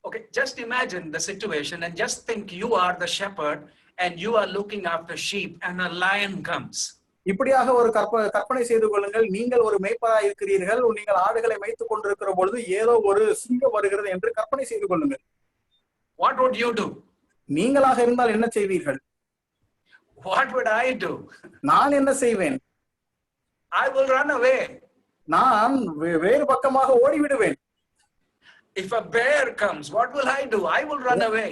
Okay, just imagine the situation and just think you are the shepherd and you are looking after sheep and a lion comes. இப்படியாக ஒரு கற்பனை செய்து கொள்ளுங்கள். நீங்கள் ஒரு மேய்ப்பராய் இருக்கிறீர்கள், நீங்கள் ஆடுகளை மேய்த்துக் கொண்டிருக்கிற பொழுது ஏதோ ஒரு சிங்கம் வருகிறது என்று கற்பனை செய்து கொள்ளுங்கள். What would you do? நீங்களாக இருந்தால் என்ன செய்வீர்கள்? What would I do? நான் என்ன செய்வேன்? I will run away. நான் வேறு பக்கமாக ஓடிவிடுவேன். If a bear comes, what will I do? I will run away.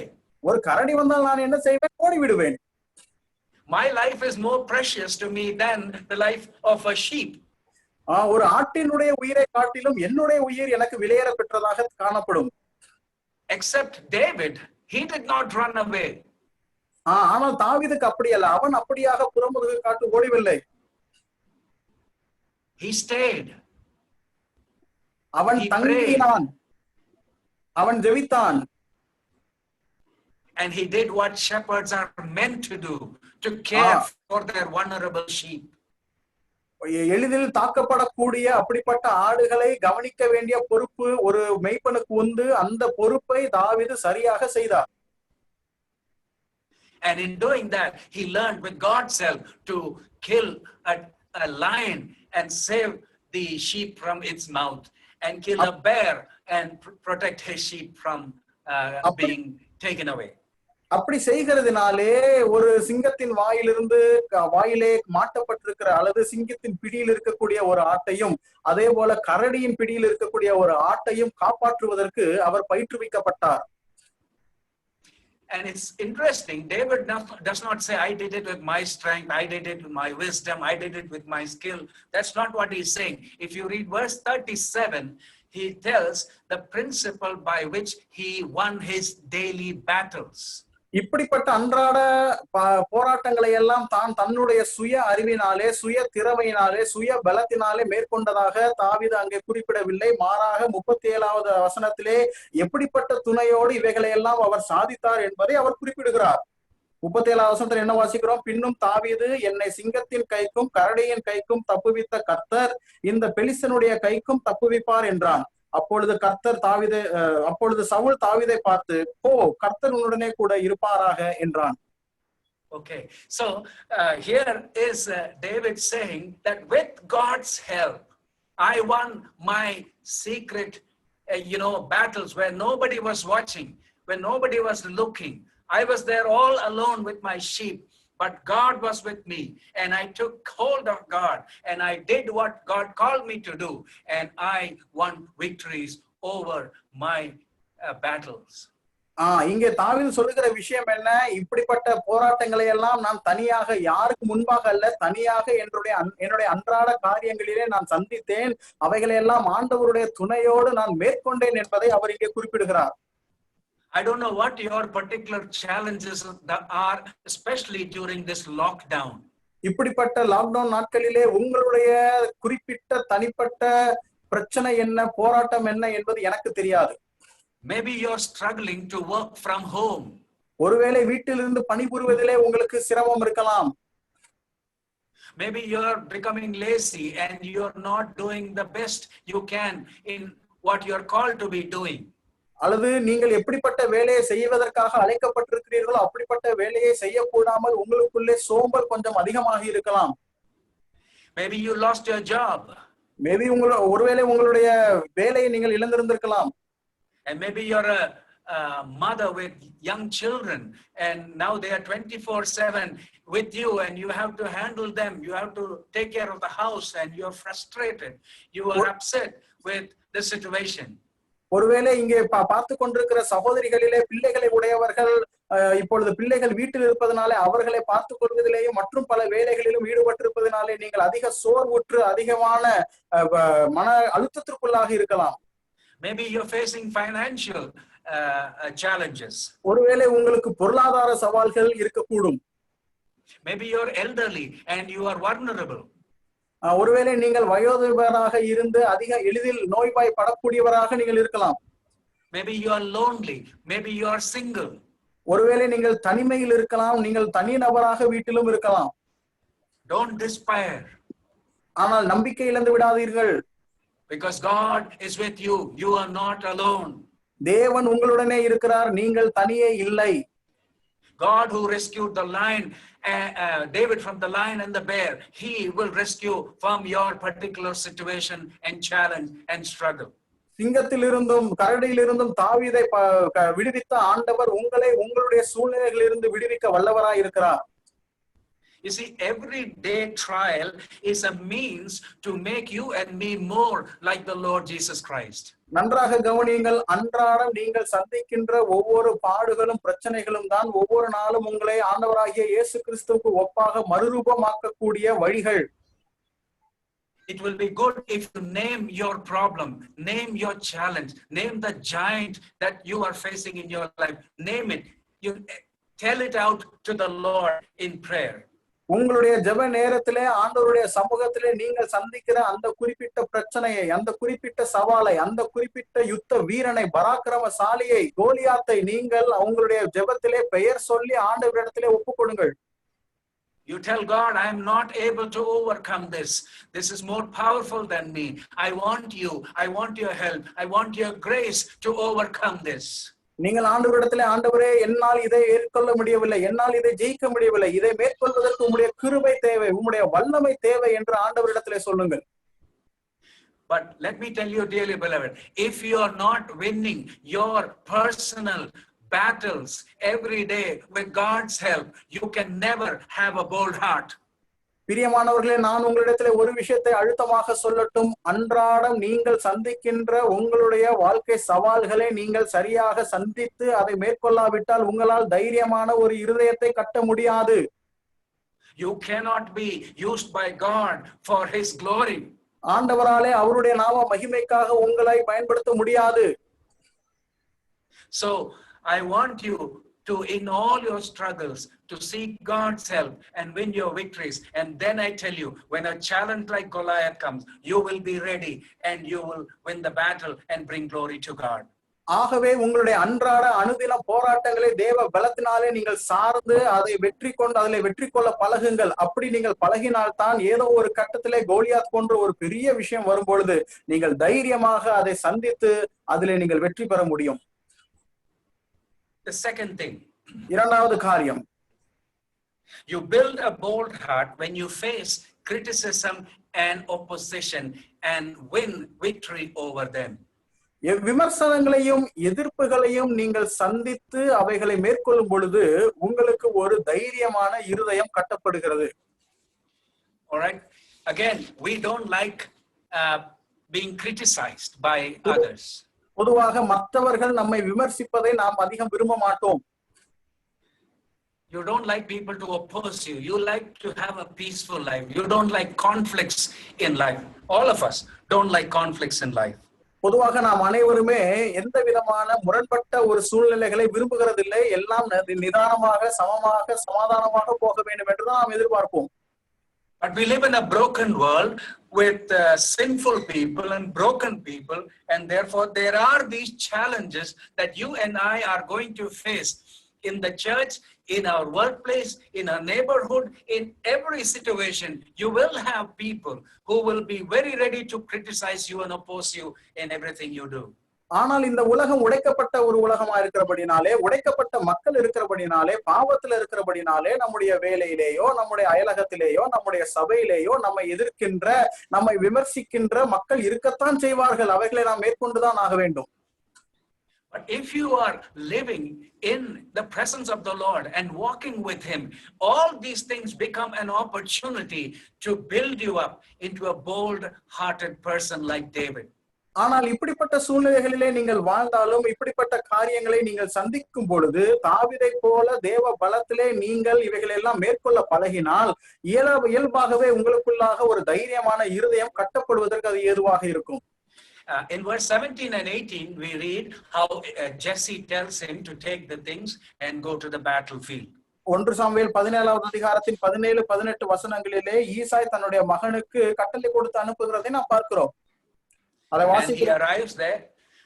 ஒரு கரடி வந்தால் நான் என்ன செய்வேன்? ஓடிவிடுவேன். My life is more precious to me than the life of a sheep. ஒரு ஆட்டினுடைய உயிரை காட்டிலும் என்னுடைய உயிர் எனக்கு விலையேற பெற்றதாக காணப்படும். Except David, he did not run away. ஆனால் தாவீதுக்கு அப்படி அல்ல. அவன் அப்படியாக புறமுதுகு காட்டு ஓடிவில்லை. He stayed. அவன் தங்கினான். அவன் ஜெபித்தான். And he did what shepherds are meant to do, to care for their vulnerable sheep. எளிதில் தாக்கப்படக்கூடிய அப்படிப்பட்ட ஆடுகளை கவனிக்க வேண்டிய பொறுப்பு ஒரு மேய்ப்பனுக்கு உண்டு. அந்த பொறுப்பை தாவீது சரியாக செய்தார். And in doing that, he learned with God's help to kill a lion and save the sheep from its mouth, and kill a bear and protect his sheep from being taken away. அப்படி செய்கிறதுனாலே ஒரு சிங்கத்தின் வாயிலே மாட்டப்பட்டிருக்கிற அல்லது சிங்கத்தின் பிடியில் இருக்கக்கூடிய ஒரு ஆட்டையும் அதே போல கரடியின் பிடியில் இருக்கக்கூடிய ஒரு ஆட்டையும் காப்பாற்றுவதற்கு அவர் பயிற்றுவிக்கப்பட்டார். And it's interesting, David does not say, I did it with my strength, I did it with my wisdom, I did it with my skill. That's not what he's saying. If you read verse 37, he tells the principle by which he won his daily battles. இப்படிப்பட்ட அன்றாட போராட்டங்களை எல்லாம் தான் தன்னுடைய சுய அறிவினாலே, சுய திறமையினாலே, சுய பலத்தினாலே மேற்கொண்டதாக தாவீது அங்கே குறிப்பிடவில்லை. மாறாக 37வது வசனத்திலே எப்படிப்பட்ட துணையோடு இவைகளை எல்லாம் அவர் சாதித்தார் என்பதை அவர் குறிப்பிடுகிறார். 37வது வசனத்தில் என்ன வாசிக்கிறோம்? பின்னும் தாவீது, என்னை சிங்கத்தின் கைக்கும் கரடியின் கைக்கும் தப்புவித்த கர்த்தர் இந்த பெலிஸ்தனுடைய கைக்கும் தப்புவிப்பார் என்றான். அப்பொழுது சவுல் தாவீதை பார்த்து, போ, கர்த்தர் உன்னுடனே கூட இருப்பாராக என்றான். Okay, so here is David saying that with God's help, I won my secret, battles where nobody was watching, when nobody was looking. I was there all alone with my sheep. But God was with me, and I took hold of God, and I did what God called me to do, and I won victories over my battles. இங்கே தாவீது சொல்லுகிற விஷயம் என்ன? இப்படிப்பட்ட போராட்டங்களை எல்லாம் நான் தனியாக, யாருக்கு முன்பாக அல்ல, தனியாக என்னுடைய அன்றாட காரியங்களிலே நான் சந்தித்தேன். அவைகளை எல்லாம் ஆண்டவருடைய துணையோடு நான் மேற்கொண்டேன் என்பதை அவர் இங்கே குறிப்பிடுகிறார். I don't know what your particular challenges are, especially during this lockdown. இப்படிப்பட்ட லாக்டவுன் நாட்களிலே உங்களுடைய குறிப்பிட்ட தனிப்பட்ட பிரச்சனை என்ன, போராட்டம் என்ன என்பது எனக்கு தெரியாது. Maybe you're struggling to work from home. ஒருவேளை வீட்டிலிருந்து பணிபுரிவதிலே உங்களுக்கு சிரமம் இருக்கலாம். Maybe you're becoming lazy and you're not doing the best you can in what you're called to be doing. அல்லது நீங்கள் எப்படிப்பட்ட வேலையை செய்வதற்காக அழைக்கப்பட்டிருக்கிறீர்களோ அப்படிப்பட்ட வேலையை செய்யக்கூடாமல் உங்களுக்குள்ளே சோம்பல் கொஞ்சம் அதிகமாக இருக்கலாம். Maybe you lost your job. Maybe ஒருவேளை உங்களுடைய வேலையை நீங்கள் இழந்திருந்திருக்கலாம். And maybe you're a mother with young children, and now they are 24/7 with you, and you have to handle them. You have to take care of the house, and you're frustrated. You are upset with the situation. ஒருவேளை இங்கே பார்த்து கொண்டிருக்கிற சகோதரிகளிலே பிள்ளைகளை உடையவர்கள், இப்பொழுது பிள்ளைகள் வீட்டில் இருப்பதனாலே அவர்களை பார்த்துக் கொள்வதிலேயும் மற்றும் பல வேலைகளிலும் ஈடுபட்டிருப்பதனாலே நீங்கள் அதிக சோர்வுற்று அதிகமான மன அழுத்தத்திற்குள்ளாக இருக்கலாம். Maybe you're facing financial challenges. ஒருவேளை உங்களுக்கு பொருளாதார சவால்கள் இருக்கக்கூடும். Maybe you're elderly and you are vulnerable. ஒருவேளை நீங்கள் வயோதிபராக இருந்து எளிதில் நோய்வாய்ப்படக்கூடியவராக நீங்கள் இருக்கலாம். Maybe you are lonely. Maybe you are single. ஒருவேளை நீங்கள் தனிமையில் இருக்கலாம், நீங்கள் தனி நபராக வீட்டிலும் இருக்கலாம். Don't despair. ஆனால் நம்பிக்கை இழந்து விடாதீர்கள். Because God is with you. You are not alone. தேவன் உங்களுடனே இருக்கிறார், நீங்கள் தனியே இல்லை. God who rescued the lion, David from the lion and the bear, he will rescue from your particular situation and challenge and struggle. சிங்கத்திலிருந்தும் கரடியிலிருந்தும் தாவீதை விடுவித்த ஆண்டவர் உங்களை உங்களுடைய சூழ்நிலைகளிலிருந்து விடுவிக்க வல்லவராய் இருக்கிறார். You see, everyday trial is a means to make you and me more like the Lord Jesus Christ. நன்றாக கவனியுங்கள், அன்றாடம் நீங்கள் சந்திக்கின்ற ஒவ்வொரு பாடுகளும் பிரச்சனைகளும் தான் ஒவ்வொரு நாளும் உங்களை ஆண்டவராகிய இயேசு கிறிஸ்துவுக்கு ஒப்பாக மறுரூபமாக்கக்கூடிய வழிகள். It will be good if you name your problem, name your challenge, name the giant that you are facing in your life. Name it. You tell it out to the Lord in prayer. உங்களுடைய ஜெப நேரத்திலே ஆண்டவருடைய சமூகத்திலே நீங்கள் சந்திக்கிற அந்த குறிப்பிட்ட பிரச்சனையை, அந்த குறிப்பிட்ட சவாலை, அந்த குறிப்பிட்ட யுத்த வீரனை, பராக்கிரமசாலியை, கோலியாத்தை நீங்கள் உங்களுடைய ஜெபத்திலே பெயர் சொல்லி ஆண்டவரிடத்திலே ஒப்புக்கொடுங்கள். You tell God, I am not able to overcome this. This is more powerful than me. I want you. I want your help. I want your grace to overcome this. நீங்கள் ஆண்டவரிடத்திலே, ஆண்டவரே, என்னால் இதை ஏற்கொள்ள முடியவில்லை, என்னால் இதை ஜெயிக்க முடியவில்லை, இதை மேற்கொள்வதற்கு உம்முடைய கிருபை தேவை, உம்முடைய வல்லமை தேவை என்று ஆண்டவரிடத்திலே சொல்லுங்கள். But let me tell you, dearly beloved, if you are not winning your personal battles every day with God's help, you can never have a bold heart. பிரியமானவர்களே, நான் உங்களிடத்திலே ஒரு விஷயத்தை அழுத்தமாக சொல்லட்டும். அன்றாடம் நீங்கள் சந்திக்கின்ற உங்களுடைய வாழ்க்கை சவால்களை நீங்கள் சரியாக சந்தித்து அதை மேற்கொள்ளாவிட்டால் உங்களால் தைரியமான ஒரு இருதயத்தை கட்ட முடியாது. You cannot be used by God for his glory. ஆண்டவராலே அவருடைய நாம மகிமைக்காக உங்களை பயன்படுத்த முடியாது. So I want you to, in all your struggles, to seek God's help and win your victories. And then I tell you, when a challenge like Goliath comes, you will be ready and you will win the battle and bring glory to God. ஆகவே உங்களுடைய அன்றாட அனுதின போராட்டங்களை தேவ பலத்தினாலே நீங்கள் சார்ந்து அதை அதிலே வெற்றி கொள்ள பழகுங்கள். அப்படி நீங்கள் பழகினால் தான் ஏதோ ஒரு கட்டத்திலே கோலியாத் போன்ற ஒரு பெரிய விஷயம் வரும் பொழுது நீங்கள் தைரியமாக அதை சந்தித்து அதிலே நீங்கள் வெற்றி பெற முடியும். The second thing, இரண்டாவது காரியம், you build a bold heart when you face criticism and opposition and win victory over them. விமர்சனங்களையும் எதிர்ப்புகளையும் நீங்கள் சந்தித்து அவைகளை மேற்கொள்ளும் பொழுது உங்களுக்கு ஒரு தைரியமான இருதயம் கட்டப்படுகிறது. All right. Again, we don't like being criticized by others. பொதுவாக மற்றவர்கள் நம்மை விமர்சிப்பதை நாம் அதிகம் விரும்ப மாட்டோம். You don't like people to oppose you. You like to have a peaceful life. You don't like conflicts in life. All of us don't like conflicts in life. பொதுவாக நாம் அனைவருமே எந்த விதமான முரண்பட்ட ஒரு சூழ்நிலைகளை விரும்புகிறதில்லை. எல்லாம் நிதானமாக, சமமாக, சமாதானமாக போக வேண்டும் என்றுதான் நாம் எதிர்பார்ப்போம். But we live in a broken world with sinful people and broken people, and therefore there are these challenges that you and I are going to face in the church, in our workplace, in our neighborhood, in every situation. You will have people who will be very ready to criticize you and oppose you in everything you do. ஆனால் இந்த உலகம் உடைக்கப்பட்ட ஒரு உலகமா இருக்கிறபடினாலே, உடைக்கப்பட்ட மக்கள் இருக்கிறபடினாலே, பாவத்துல இருக்கிறபடினாலே நம்முடைய வேலையிலேயோ, நம்முடைய அயலகத்திலேயோ, நம்முடைய சபையிலேயோ நம்மை எதிர்க்கின்ற, நம்மை விமர்சிக்கின்ற மக்கள் இருக்கத்தான் செய்வார்கள். அவைகளை நாம் மேற்கொண்டுதான் ஆக வேண்டும். But if you are living in the presence of the Lord and walking with him, all these things become an opportunity to build you up into a bold-hearted person like David. ஆனால் இப்படிப்பட்ட சூழ்நிலைகளிலே நீங்கள் வாழ்ந்தாலும், இப்படிப்பட்ட காரியங்களை நீங்கள் சந்திக்கும் பொழுது தாவீதை போல தேவ பலத்திலே நீங்கள் இவைகளை எல்லாம் மேற்கொள்ள பழகினால் இயல்பாகவே உங்களுக்குள்ளாக ஒரு தைரியமான இருதயம் கட்டப்படுவதற்கு அது ஏதுவாக இருக்கும். In verse 17 and 18, we read how Jesse tells him to take the things and go to the battlefield. 1 Samuel 17வது அதிகாரத்தின் 17-18 வசனங்களிலே ஈசாய் தன்னுடைய மகனுக்கு கட்டளை கொடுத்து அனுப்புகிறதை நாம் பார்க்கிறோம். And he arrives there.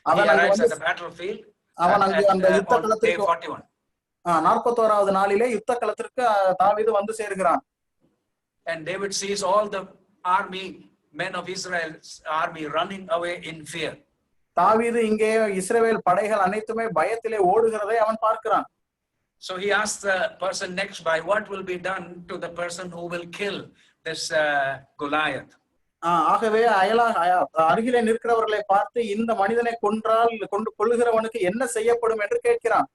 He arrives at the battlefield. அவன் அங்கு அந்த யுத்த on day 41. 41வது நாளிலே யுத்த களத்திற்கு தாவீது வந்து சேர்கிறான். And David sees all the army, men of Israel's army running away in fear. தாவீது இங்கே இஸ்ரவேல் படைகள் அனைத்துமே பயத்திலே ஓடுகிறதை அவன் பார்க்கிறான். So he asked the person next by, what will be done to the person who will kill this Goliath? ஆகவே அருகிலே நிற்கிறவர்களை பார்த்து இந்த மனிதனை கொள்ளுகிறவனுக்கு என்ன செய்யப்படும் என்று கேட்கிறான்.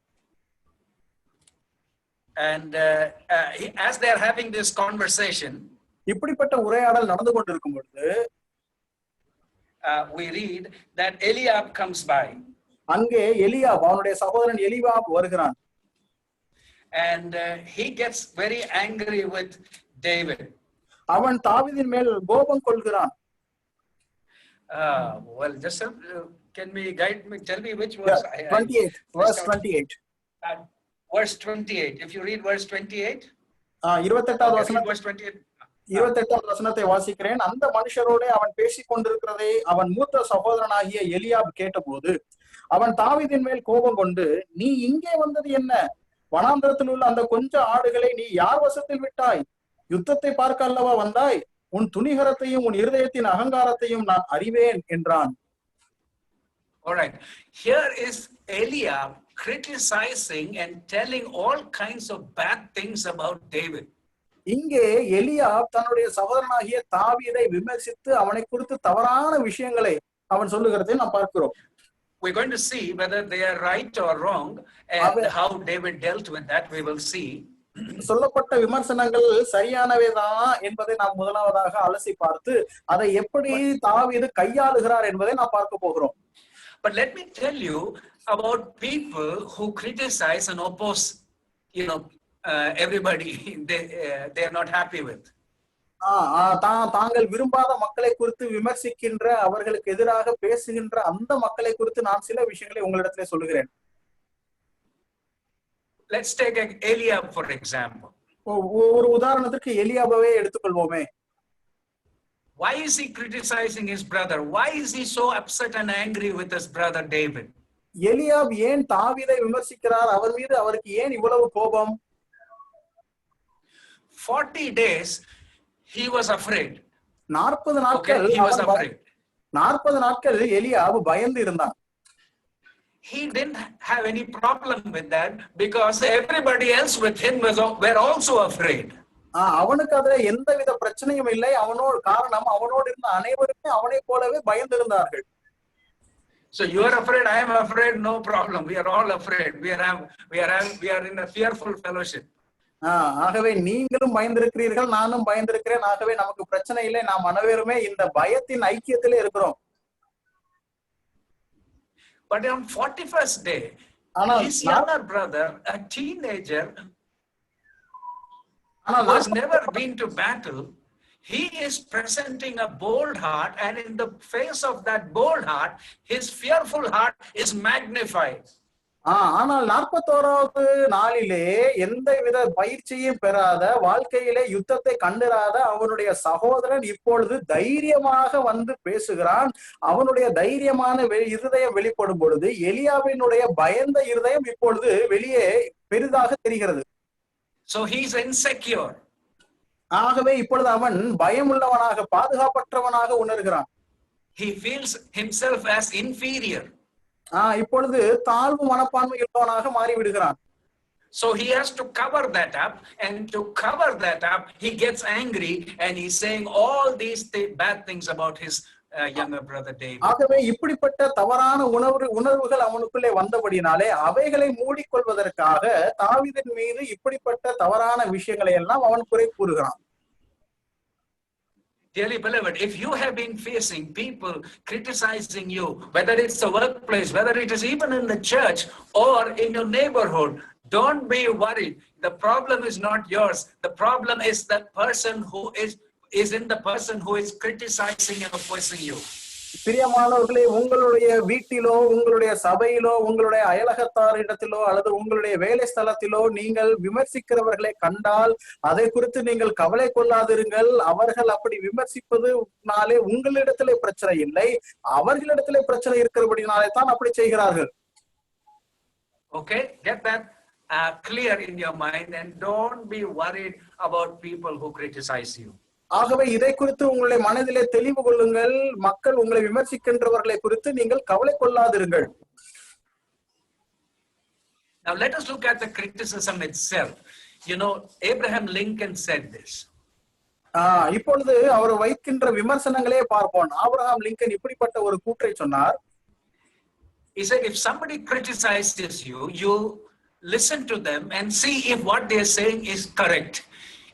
And as they are having this conversation, இப்படிப்பட்ட உரையாடல் நடந்து கொண்டிருக்கும் பொழுது we read that Eliab comes by. அங்கே எலியாப், அவனுடைய சகோதரன் எலியாப் வருகிறான். And he gets very angry with David. அவன் தாவீதின் மேல் கோபம் கொள்கிறான். Well, just can we guide me, tell me which verse? 28, verse 28. Verse 28. If you read verse 28. 28வது வசனம். Verse 28. 28வது வசனத்தை வாசிக்கிறேன். அந்த மனுஷரோட அவன் பேசிக் கொண்டிருக்கிறதை அவன் மூத்த சகோதரனாகிய எலியாப் கேட்டபோது அவன் தாவீதின் மேல் கோபம் கொண்டு, நீ இங்கே வந்தது என்ன? வனாந்தரத்தில் உள்ள அந்த கொஞ்ச ஆடுகளை நீ யார் வசத்தில் விட்டாய்? யுத்தத்தை பார்க்க அல்லவா வந்தாய்? உன் துணிகரத்தையும் உன் இருதயத்தின் அகங்காரத்தையும் நான் அறிவேன் என்றான். All right. Here is Eliab criticizing and telling all kinds of bad things about David. இங்கே எலியாப் தன்னுடைய சகோதரனாகிய தாவீதை விமர்சித்து அவனை குறித்து தவறான விஷயங்களை அவன் சொல்லுகிறதை நாம் பார்க்கிறோம். We're going to see whether they are right or wrong, and how David dealt with that we will see. சொல்லப்பட்ட விமர்சனங்கள் சரியானவைதான் என்பதை நாம் முதலாவதாக அலசி பார்த்து அதை எப்படி தாவீது கையாளுகிறார் என்பதை நாம் பார்க்க போகிறோம். But let me tell you about people who criticize and oppose, everybody they are not happy with. தாங்கள் விரும்பாத மக்களை குறித்து விமர்சிக்கின்ற, அவர்களுக்கு எதிராக பேசுகின்ற அந்த மக்களை குறித்து நான் சில விஷயங்களை உங்களிடத்திலே சொல்லுகிறேன். Let's take Eliab for example. ஒரு உதாரணத்துக்கு எலியாபவே எடுத்துக்கொள்வோமே. Why is he criticizing his brother? Why is he so upset and angry with his brother David? Eliab ஏன் தாவீதை விமர்சிக்கிறார்? அவர் மீது அவருக்கு ஏன் இவ்வளவு கோபம்? 40 days he was afraid. 40 நாட்கள் he was afraid. 40 நாட்கள் எலியாப் பயந்து இருந்தான். He didn't have any problem with that because everybody else with him were also afraid. அவனுக்கு அதுல எந்தவித பிரச்சனையும் இல்லை. அவனோடு இருந்த அனைவருமே அவனை போலவே பயந்திருந்தார்கள். So you are afraid, I am afraid, no problem. We are all afraid. We are in a fearful fellowship. ஆகவே நீங்களும் பயந்திருக்கிறீர்கள், நானும் பயந்திருக்கிறேன். ஆகவே நமக்கு பிரச்சனை இல்லை. நாம் அனைவருமே இந்த பயத்தின் ஐக்கியத்திலே இருக்கிறோம். But on 41st day, his younger brother, a teenager, who has never been to battle, he is presenting a bold heart, and in the face of that bold heart, his fearful heart is magnified. ஆனால் 41வது நாளிலே எந்தவித பயிற்சியும் பெறாத, வாழ்க்கையிலே யுத்தத்தை கண்டிராத அவனுடைய சகோதரன் இப்பொழுது தைரியமாக வந்து பேசுகிறான். அவனுடைய தைரியமான இருதயம் வெளிப்படும் பொழுது எலியாவினுடைய பயந்த இருதயம் இப்பொழுது வெளியே பெரிதாக தெரிகிறது. So he is insecure. ஆகவே இப்பொழுது அவன் பயமுள்ளவனாக, பாதுகாப்பற்றவனாக உணர்கிறான். He feels himself as inferior. இப்பொழுது தாழ்வு மனப்பான்மை உள்ளவனாக மாறிவிடுகிறான். So he has to cover that up, and to cover that up he gets angry and he's saying all these bad things about his younger brother David. ஆகவே இப்படிப்பட்ட தவறான உணர்வுகள் அவனுக்குள்ளே வந்தபடினாலே அவைகளை மூடிக்கொள்வதற்காக தாவீதின் மீது இப்படிப்பட்ட தவறான விஷயங்களை எல்லாம் அவன் குறை கூறுகிறான். Dearly beloved, if you have been facing people criticizing you, whether it's the workplace, whether it is even in the church or in your neighborhood, don't be worried. The problem is not yours. The problem is the person who is in the person who is criticizing and opposing you. பிரியமானவர்களே, உங்களுடைய வீட்டிலோ, உங்களுடைய சபையிலோ, உங்களுடைய அயலகத்தாரிடத்திலோ அல்லது உங்களுடைய வேலை ஸ்தலத்திலோ நீங்கள் விமர்சிக்கிறவர்களை கண்டால் அதை குறித்து நீங்கள் கவலை கொள்ளாதிருங்கள். அவர்கள் அப்படி விமர்சிப்பதுனாலே உங்களிடத்திலே பிரச்சனை இல்லை, அவர்களிடத்திலே பிரச்சனை இருக்கிறபடினாலே தான் அப்படி செய்கிறார்கள். Okay, get that clear in your mind and don't be worried about people who criticize you. ஆகவே இதை குறித்து உங்களுடைய மனதிலே தெளிவு கொள்ளுங்கள். மக்கள் உங்களை விமர்சிக்கின்றவர்களை குறித்து நீங்கள் கவலை கொள்ளாதிருங்கள். Now let us look at the criticism itself. You know, Abraham Lincoln said this. இப்பொழுது அவர் வைக்கின்ற விமர்சனங்களே பார்ப்போம். ஆபிரகாம் லிங்கன் இப்படிப்பட்ட ஒரு கூற்றை சொன்னார். He said, if somebody criticizes you, you listen to them and see if what they are saying is correct.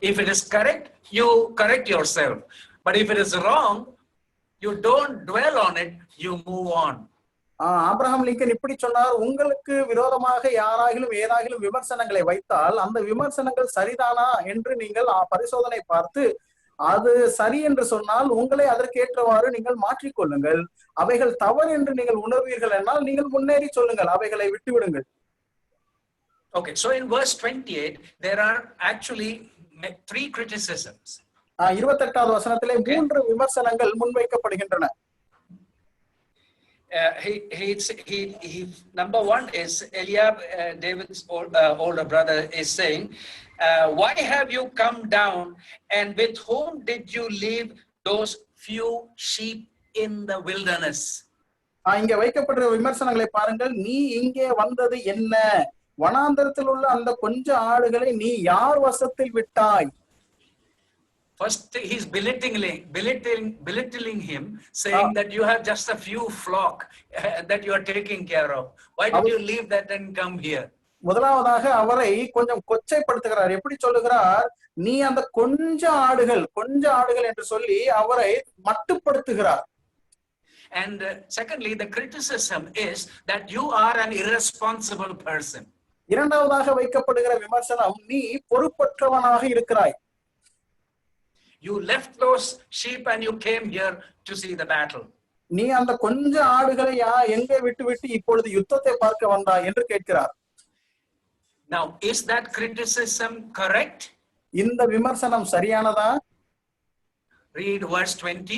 If it is correct, you correct yourself. But if it is wrong, you don't dwell on it, you move on. Abraham Lincoln இப்படி சொன்னார், உங்களுக்கு விரோதமாக யாராகிலும் ஏதாகிலும் விமர்சனங்களை வைத்தால் அந்த விமர்சனங்கள் சரிதானா என்று நீங்கள் பரிசோதனை பார்த்து அது சரி என்று சொன்னால் உங்களை அதற்கேற்றவாறு நீங்கள் மாற்றிக்கொள்ளுங்கள். அவைகள் தவறு என்று நீங்கள் உணர்வீர்கள் என்றால் நீங்கள் முன்னேறி சொல்லுங்கள், அவைகளை விட்டு விடுங்கள். Okay, so in verse 28 there are actually 3 criticisms. 28வது வசனத்திலே 3 விமர்சனங்கள் முன்வைக்கப்படுகின்றன. Number 1 is Eliab, David's older brother, is saying, why have you come down, and with whom did you leave those few sheep in the wilderness? இங்க வைக்கப்படுற விமர்சனங்களை பாருங்கள். நீ இங்கே வந்தது என்ன? வனாந்தரத்தில் உள்ள அந்த கொஞ்ச ஆடுகளை நீ யார் வசத்தில் விட்டாய்? First, he's belittling him, saying that you have just a few flock that you are taking care of. Why did you leave that and come here? முதலாவதாக அவரை கொஞ்சம் கொச்சைப்படுத்துகிறார். எப்படி சொல்லுகிறார்? நீ அந்த கொஞ்ச ஆடுகள் என்று சொல்லி அவரை மட்டுப்படுத்துகிறார். And secondly, the criticism is that you are an irresponsible person. இரண்டாவதாக வைக்கப்படுகிற விமர்சனம், நீ பொறுப்பற்றவனாக இருக்கிறாய். You left those sheep and you came here to see the battle. நீ அந்த கொஞ்ச ஆடுகளை எங்கே விட்டு இப்பொழுது யுத்தத்தை பார்க்க வந்தாய் என்று கேட்கிறார். Now, is that criticism correct? இந்த விமர்சனம் சரியானதா? Read verse 20.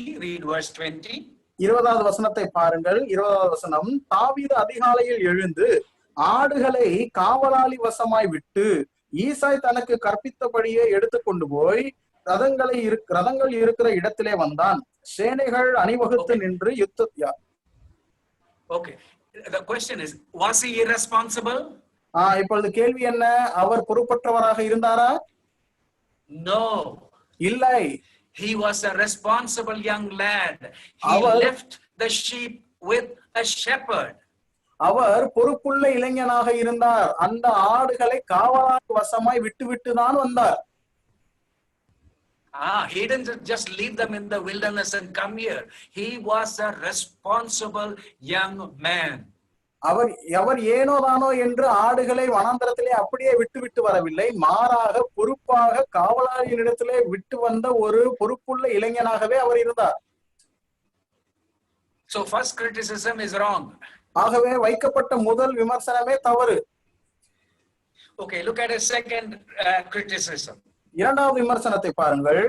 20வது வசனத்தை பாருங்கள். 20வது வசனம், தாவீது அதிகாலையில் எழுந்து ஆடுகளை காவலாளி வசமாய் விட்டு ஈசாய் தனக்கு கற்பித்தபடியே எடுத்துக்கொண்டு போய் ரதங்கள் இருக்கிற இடத்திலே வந்தான். சேனைகள் அணிவகுத்து நின்று யுத்தத்தியா. Okay, the question is, was he irresponsible? இப்பொழுது கேள்வி என்ன? அவர் பொறுப்பற்றவராக இருந்தாரா? No, இல்லை. He was a responsible young lad. He left the sheep with a shepherd. அவர் பொறுப்புள்ள இளைஞனாக இருந்தார். அந்த ஆடுகளை காவலாளி வசமாய் விட்டு தான் வந்தார். He didn't just leave them in the wilderness and come here. He was a responsible young man. அவர் ஏனோ தானோ என்று ஆடுகளை வனாந்தரத்திலே அப்படியே விட்டு வரவில்லை. மாறாக பொறுப்பாக காவலாளியினிடத்திலே விட்டு வந்த ஒரு பொறுப்புள்ள இளைஞனாகவே அவர் இருந்தார். So first criticism is wrong. ஆகவே வைக்கப்பட்ட முதல் விமர்சனமே தவறு. Okay, look at his second criticism. இரண்டாவது விமர்சனத்தை பாருங்கள்.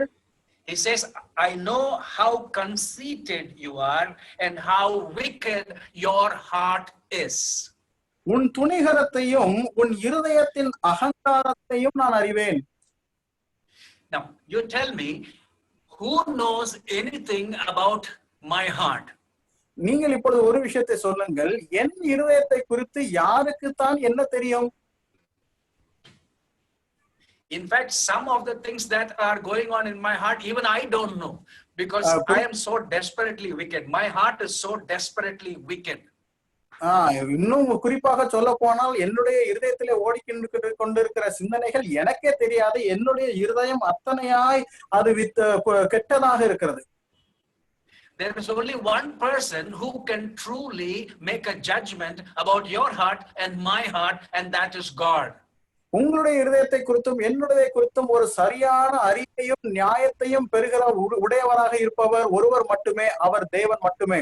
He says, I know how conceited you are and how wicked your heart is. உன் துணிகரத்தையும் உன் இருதயத்தின் அகங்காரத்தையும் நான் அறிவேன். Now, you tell me, who knows anything about my heart? நீங்கள் இப்பொழுது ஒரு விஷயத்தை சொல்லுங்கள், என் இருதயத்தை குறித்து யாருக்கு தான் என்ன தெரியும்? In fact, some of the things that are going on in my heart, even I don't know, because I am so desperately wicked. My heart is so desperately wicked. இன்னும் குறிப்பாக சொல்ல போனால் என்னுடைய இருதயத்திலே ஓடிக்கொண்டிருக்கிற சிந்தனைகள் எனக்கே தெரியாது. என்னுடைய இருதயம் அத்தனையாய் அது கெட்டதாக இருக்கிறது. There is only one person who can truly make a judgment about your heart and my heart, and that is God. உங்களுடைய இருதயத்தை குறித்தும் என்னுடைய குறித்தும் ஒரு சரியான அறிவையும் நியாயத்தையும் பெறுகிற உடையவராக இருப்பவர் ஒருவர் மட்டுமே, அவர் தேவன் மட்டுமே.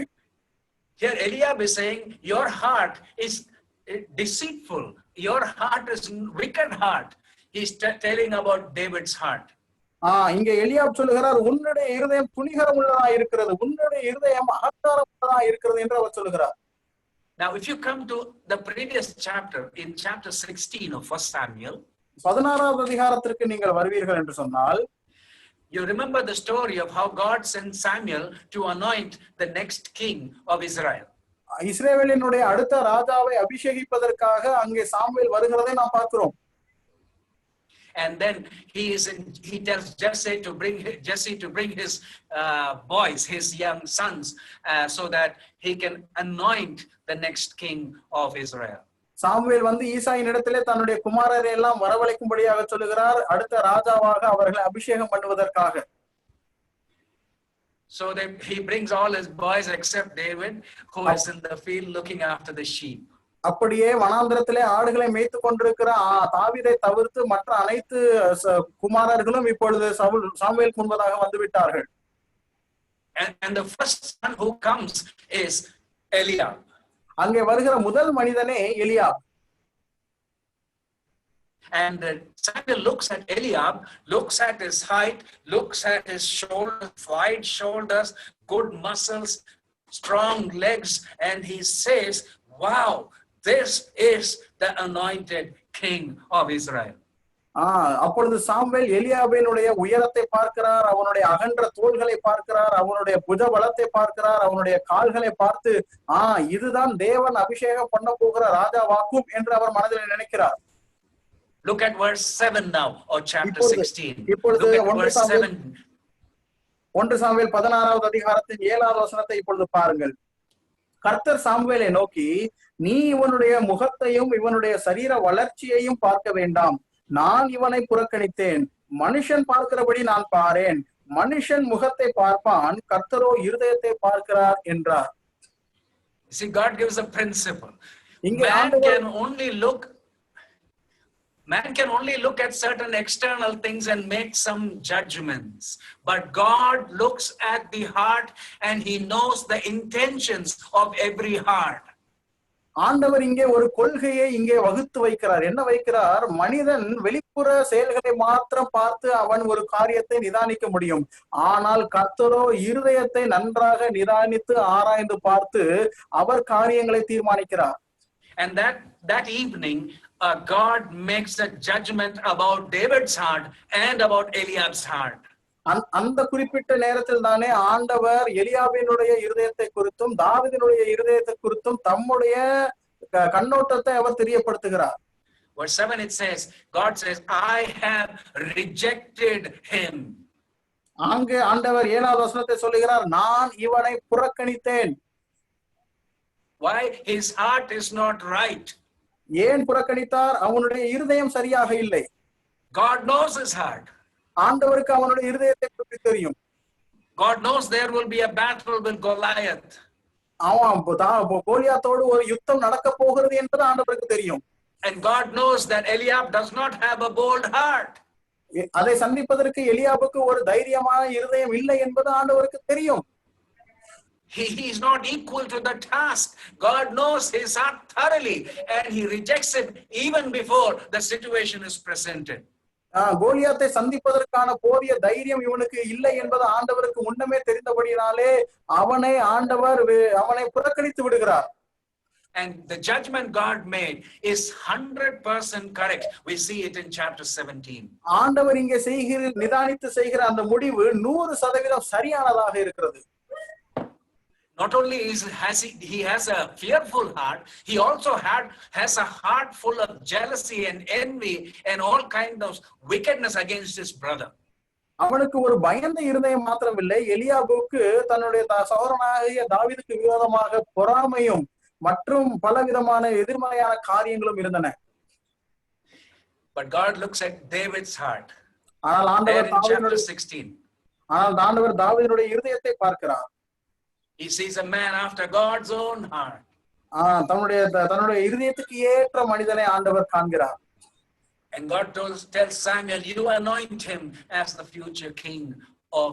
Here Eliab is saying your heart is deceitful, your heart is wicked heart. He is telling about David's heart. இங்க எலியாப் சொல்லுகிறார், உன்னுடைய இருதயம் துணிகரம் உள்ளதா இருக்கிறது, உன்னுடைய இருதயம் அகங்காரம் உள்ளதா இருக்கிறது என்று அவர் சொல்லுகிறார். Now, if you come to the previous chapter, in chapter 16 of 1 Samuel, 16வது அதிகாரத்திற்கு நீங்கள் வருவீர்கள் என்று சொன்னால், you remember the story of how God sent Samuel to anoint the next king of Israel. இஸ்ரவேலினுடைய அடுத்த ராஜாவை அபிஷேகிப்பதற்காக அங்கே சாமுவேல் வருகிறதை நாம் பார்க்கிறோம். And then he tells Jesse to bring his boys, his young sons, so that he can anoint the next king of Israel. Samuel வந்து ஈசாயின் இடத்திலே தன்னுடைய குமாரரை எல்லாம் வரவழைக்கும்படியாக சொல்லுகிறார், அடுத்த ராஜாவாக அவர்களை அபிஷேகம் பண்ணுவதற்காக. So he brings all his boys except David, who is in the field looking after the sheep. அப்படியே வனாந்திரத்திலே ஆடுகளை மேய்த்து கொண்டிருக்கிற தாவீதை தவிர்த்து மற்ற அனைத்து குமாரர்களும் இப்பொழுது சாமுவேல் முன்பதாக வந்து விட்டார்கள். And the first son who comes is Eliab. அங்கே வருகிற முதல் மனிதனே Eliab. And Samuel looks at Eliab, looks at his height, looks at his shoulders, wide shoulders, good muscles, strong legs, and he says, wow, this is the anointed king of Israel. அப்பொழுது சாமுவேல் எலியாபினுடைய உயரத்தை பார்க்கிறார், அவனுடைய அகன்ற தோள்களை பார்க்கிறார், அவனுடைய புஜ பலத்தை பார்க்கிறார், அவனுடைய கால்களை பார்த்து இதுதான் தேவன் அபிஷேகம் பண்ண போகிற ராஜாவாக்கும் என்று அவர் மனதில் நினைக்கிறார். Look at verse 7 now, or chapter 16. இப்பொழுது Look at verse 7. 1 சாமுவேல் 16வது அதிகாரத்தின் 7வது வசனத்தை இப்பொழுது பாருங்கள். கர்த்தர் சாமுவேலை நோக்கி, நீ இவனுடைய முகத்தையும் இவனுடைய சரீர வளர்ச்சியையும் பார்க்க வேண்டாம், நான் இவனை புறக்கணித்தேன், மனுஷன் பார்க்கிறபடி நான் பாரேன், மனுஷன் முகத்தை பார்ப்பான், கர்த்தரோ இருதயத்தை பார்க்கிறார் என்றார். See, God gives a principle. Man can only look at certain external things and make some judgments, but God looks at the heart and he knows the intentions of every heart. ஆண்டவர் இங்கே ஒரு கொள்கையை இங்கே வகுத்து வைக்கிறார். என்ன வைக்கிறார்? மனிதன் வெளிப்புற செயல்களை மாத்திரம் பார்த்து அவன் ஒரு காரியத்தை நிதானிக்க முடியும், ஆனால் கர்த்தரோ இருதயத்தை நன்றாக நிதானித்து ஆராய்ந்து பார்த்து அவர் காரியங்களை தீர்மானிக்கிறார். And that evening God makes a judgment about David's heart and about Eliab's heart. அந்த குறிப்பிட்ட நேரத்தில் தானே ஆண்டவர் எலியாபினுடைய இருதயத்தை குறித்தும் தாவீதினுடைய இருதயத்தை குறித்தும் தம்முடைய கண்ணோட்டத்தை அவர் தெரியப்படுத்துகிறார். Verse 7 it says, God says, I have rejected him. அங்கே ஆண்டவர் 7வது வசனத்தை சொல்லுகிறார், நான் இவனை புறக்கணித்தேன். Why? His heart is not right. ஏன் புறக்கணித்தார்? அவனுடைய இருதயம் சரியாக இல்லை. God knows his heart. ஆண்டவருக்கு அவனுடைய இருதயத்தை பற்றி தெரியும். God knows there will be a battle with Goliath. கோலியாத்தோடு ஒரு யுத்தம் நடக்க போகிறது என்பது ஆண்டவருக்கு தெரியும். And God knows that Eliab does not have a bold heart. அதை சந்திப்பதற்கு எலியாபுக்கு ஒரு தைரியமான இருதயம் இல்லை என்பது ஆண்டவருக்கு தெரியும். He is not equal to the task. God knows his heart thoroughly and he rejects it even before the situation is presented. கோலியாத்தை சந்திப்பதற்கான போதிய தைரியம் இவனுக்கு இல்லை என்பது ஆண்டவருக்கு முன்னமே தெரிந்தபடியாலே அவனை புறக்கணித்து விடுகிறார். And the judgment God made is 100% correct. We see it in chapter 17. ஆண்டவர் இங்கே நிதானித்து செய்கிற அந்த முடிவு 100% சரியானதாக இருக்கிறது. Not only he has a fearful heart, he also has a heart full of jealousy and envy and all kinds of wickedness against his brother. அவனுக்கு ஒரு பயந்த இருதயம் மாத்திரமில்லை, எலியாபுக்கு தன்னுடைய சகோதரனாகிய தாவீதுக்கு விரோதமாக பொறாமையும் மற்றும் பலவிதமான எதிர்மறையான காரியங்களும் இருந்தன. But God looks at David's heart. ஆனால் ஆண்டவர் தாவீதுடைய இருதயத்தை பார்க்கிறார். He sees a man after God's own heart. தன்னுடைய இருதயத்துக்கு ஏற்ற மனிதனை ஆண்டவர் காண்கிறார். And God tells Samuel, you anoint him as the future king of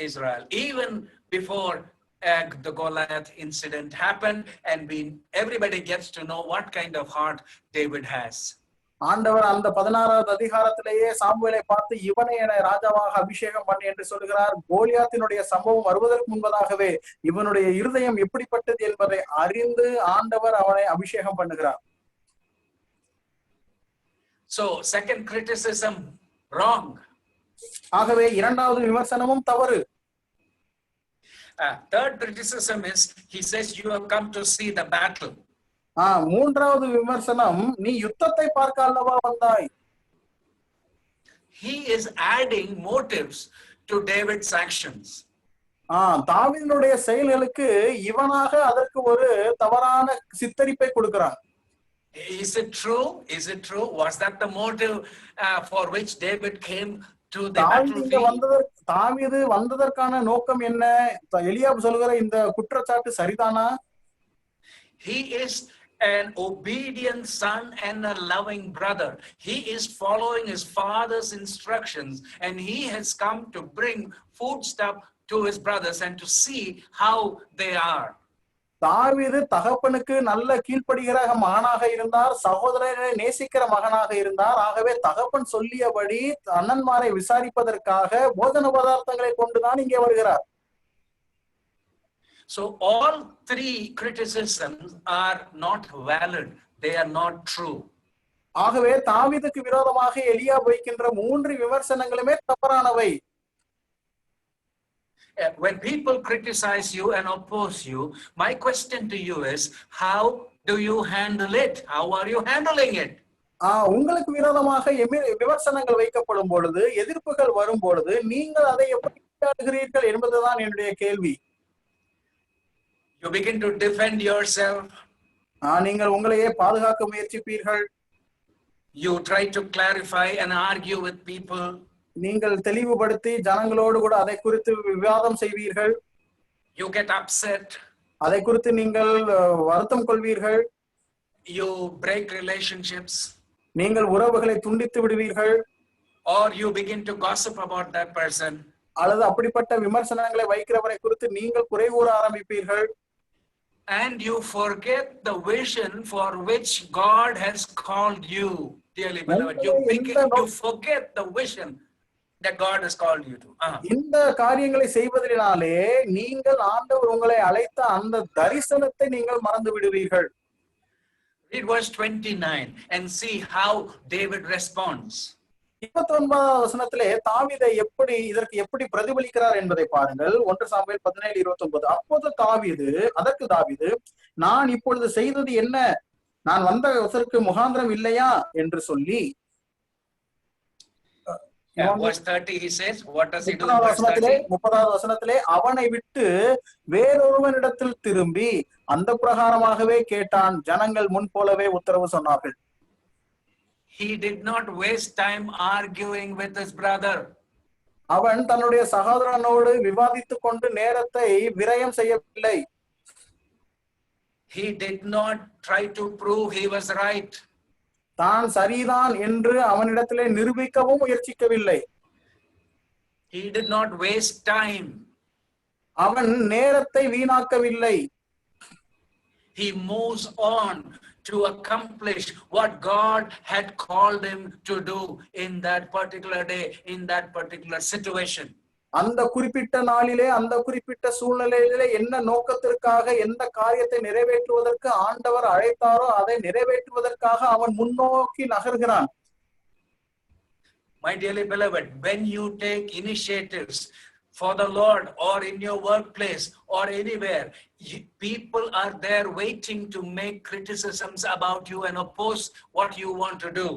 Israel. Even before the Goliath incident happened, and everybody gets to know what kind of heart David has. ஆண்டவர் அந்த 16வது அதிகாரத்திலேயே சாமுவேலை பார்த்து இவனை என ராஜாவாக அபிஷேகம் பண்ணி என்று சொல்கிறார். கோலியாத்தினுடைய சம்பவம் வருவதற்கு முன்பதாகவே இவனுடைய இருதயம் எப்படிப்பட்டது என்பதை அறிந்து ஆண்டவர் அவனை அபிஷேகம் பண்ணுகிறார். So second criticism wrong. ஆகவே இரண்டாவது விமர்சனமும் தவறு. Third criticism is, he says, you have come to see the battle. மூன்றாவது விமர்சனம், நீ யுத்தத்தை பார்க்க அல்லவா வந்தாய். He is adding motives to David's actions. தாவீதுடைய செயல்களுக்கு இவனாக அதற்கு ஒரு தவறான சித்தரிப்பை கொடுக்கிறான். Is it true? Is it true? Was that the motive for which David came to the battlefield? தாவீது வந்ததற்கான நோக்கம் என்ன? எலியாப் சொல்கிற இந்த குற்றச்சாட்டு சரிதானா? He is an obedient son and a loving brother. He is following his father's instructions, and he has come to bring foodstuff to his brothers and to see how they are. தாவீது தகப்பனுக்கு நல்ல கீழ்ப்படுகிற மகனாக இருந்தார், சகோதரனை நேசிக்கிற மகனாக இருந்தார். ஆகவே தகப்பன் சொல்லியபடி அண்ணன்மாரை விசாரிப்பதற்காக போஜன பதார்த்தங்களை கொண்டுதான் இங்கே வருகிறார். So all three criticisms are not valid. They are not true. ஆகவே தாவீதுக்கு விரோதமாக எலியா வைக்கின்ற மூன்று விமர்சனங்களுமே தவறானவை. When people criticize you and oppose you, my question to you is, how do you handle it? How are you handling it? உங்களுக்கு விரோதமாக விமர்சனங்கள் வைக்கப்படும் பொழுது, எதிர்ப்புகள் வரும் பொழுது நீங்கள் அதை எப்படி கையாளுகிறீர்கள் என்பதுதான் என்னுடைய கேள்வி. You begin to defend yourself. நீங்கள் உங்களையே பாதுகாக்க முயற்சிப்பீர்கள். You try to clarify and argue with people. நீங்கள் தெளிவுபடுத்தி ஜனங்களோடு கூட அதை குறித்து விவாதம் செய்வீர்கள். You get upset. அதை குறித்து நீங்கள் வருத்தம் கொள்வீர்கள். You break relationships. நீங்கள் உறவுகளை துண்டித்து விடுவீர்கள். Or you begin to gossip about that person. அல்லது அப்படிப்பட்ட விமர்சனங்களை வைக்கிறவரை குறித்து நீங்கள் குறை கூற ஆரம்பிப்பீர்கள். And you forget the vision for which God has called you, dearly beloved. You forget the vision that God has called you to. இந்த காரியங்களை செய்வதனாலே நீங்கள் ஆண்டவர் உங்களை அழைத்த அந்த தரிசனத்தை நீங்கள் மறந்து விடுவீர்கள். Read verse 29 and see how David responds. 29வது வசனத்திலே தாவீதை இதற்கு எப்படி பிரதிபலிக்கிறார் என்பதை பாருங்கள். 1 சாமுவேல் 17:29. அப்போது அதற்கு தாவீது, நான் இப்பொழுது செய்தது என்ன? நான் வந்ததற்கு முகாந்திரம் இல்லையா என்று சொல்லி, verse 30 he says, what does he do in verse 30? 30வது வசனத்திலே, அவனை விட்டு வேறொருவனிடத்தில் திரும்பி அந்த பிரகாரமாகவே கேட்டான். ஜனங்கள் முன் போலவே உத்தரவு சொன்னார்கள். He did not waste time arguing with his brother. அவன் தன்னுடைய சகோதரனோடு விவாதித்துக் கொண்டு நேரத்தை விரயம் செய்யவில்லை. He did not try to prove he was right. தான் சரிதான் என்று அவனிடத்திலே நிரூபிக்கவும் முயற்சிக்கவில்லை. He did not waste time. அவன் நேரத்தை வீணாக்கவில்லை. He moves on to accomplish what God had called him to do in that particular day, in that particular situation. அந்த குறிப்பிட்ட நாளிலே, அந்த குறிப்பிட்ட சூழ்நிலையிலே என்ன நோக்கத்திற்காக எந்த காரியத்தை நிறைவேற்றுவதற்கு ஆண்டவர் அழைத்தாரோ அதை நிறைவேற்றுவதற்காக அவன் முன்னோக்கி நகர்கிறான். My dearly beloved, when you take initiatives for the Lord or in your workplace or anywhere, people are there waiting to make criticisms about you and oppose what you want to do.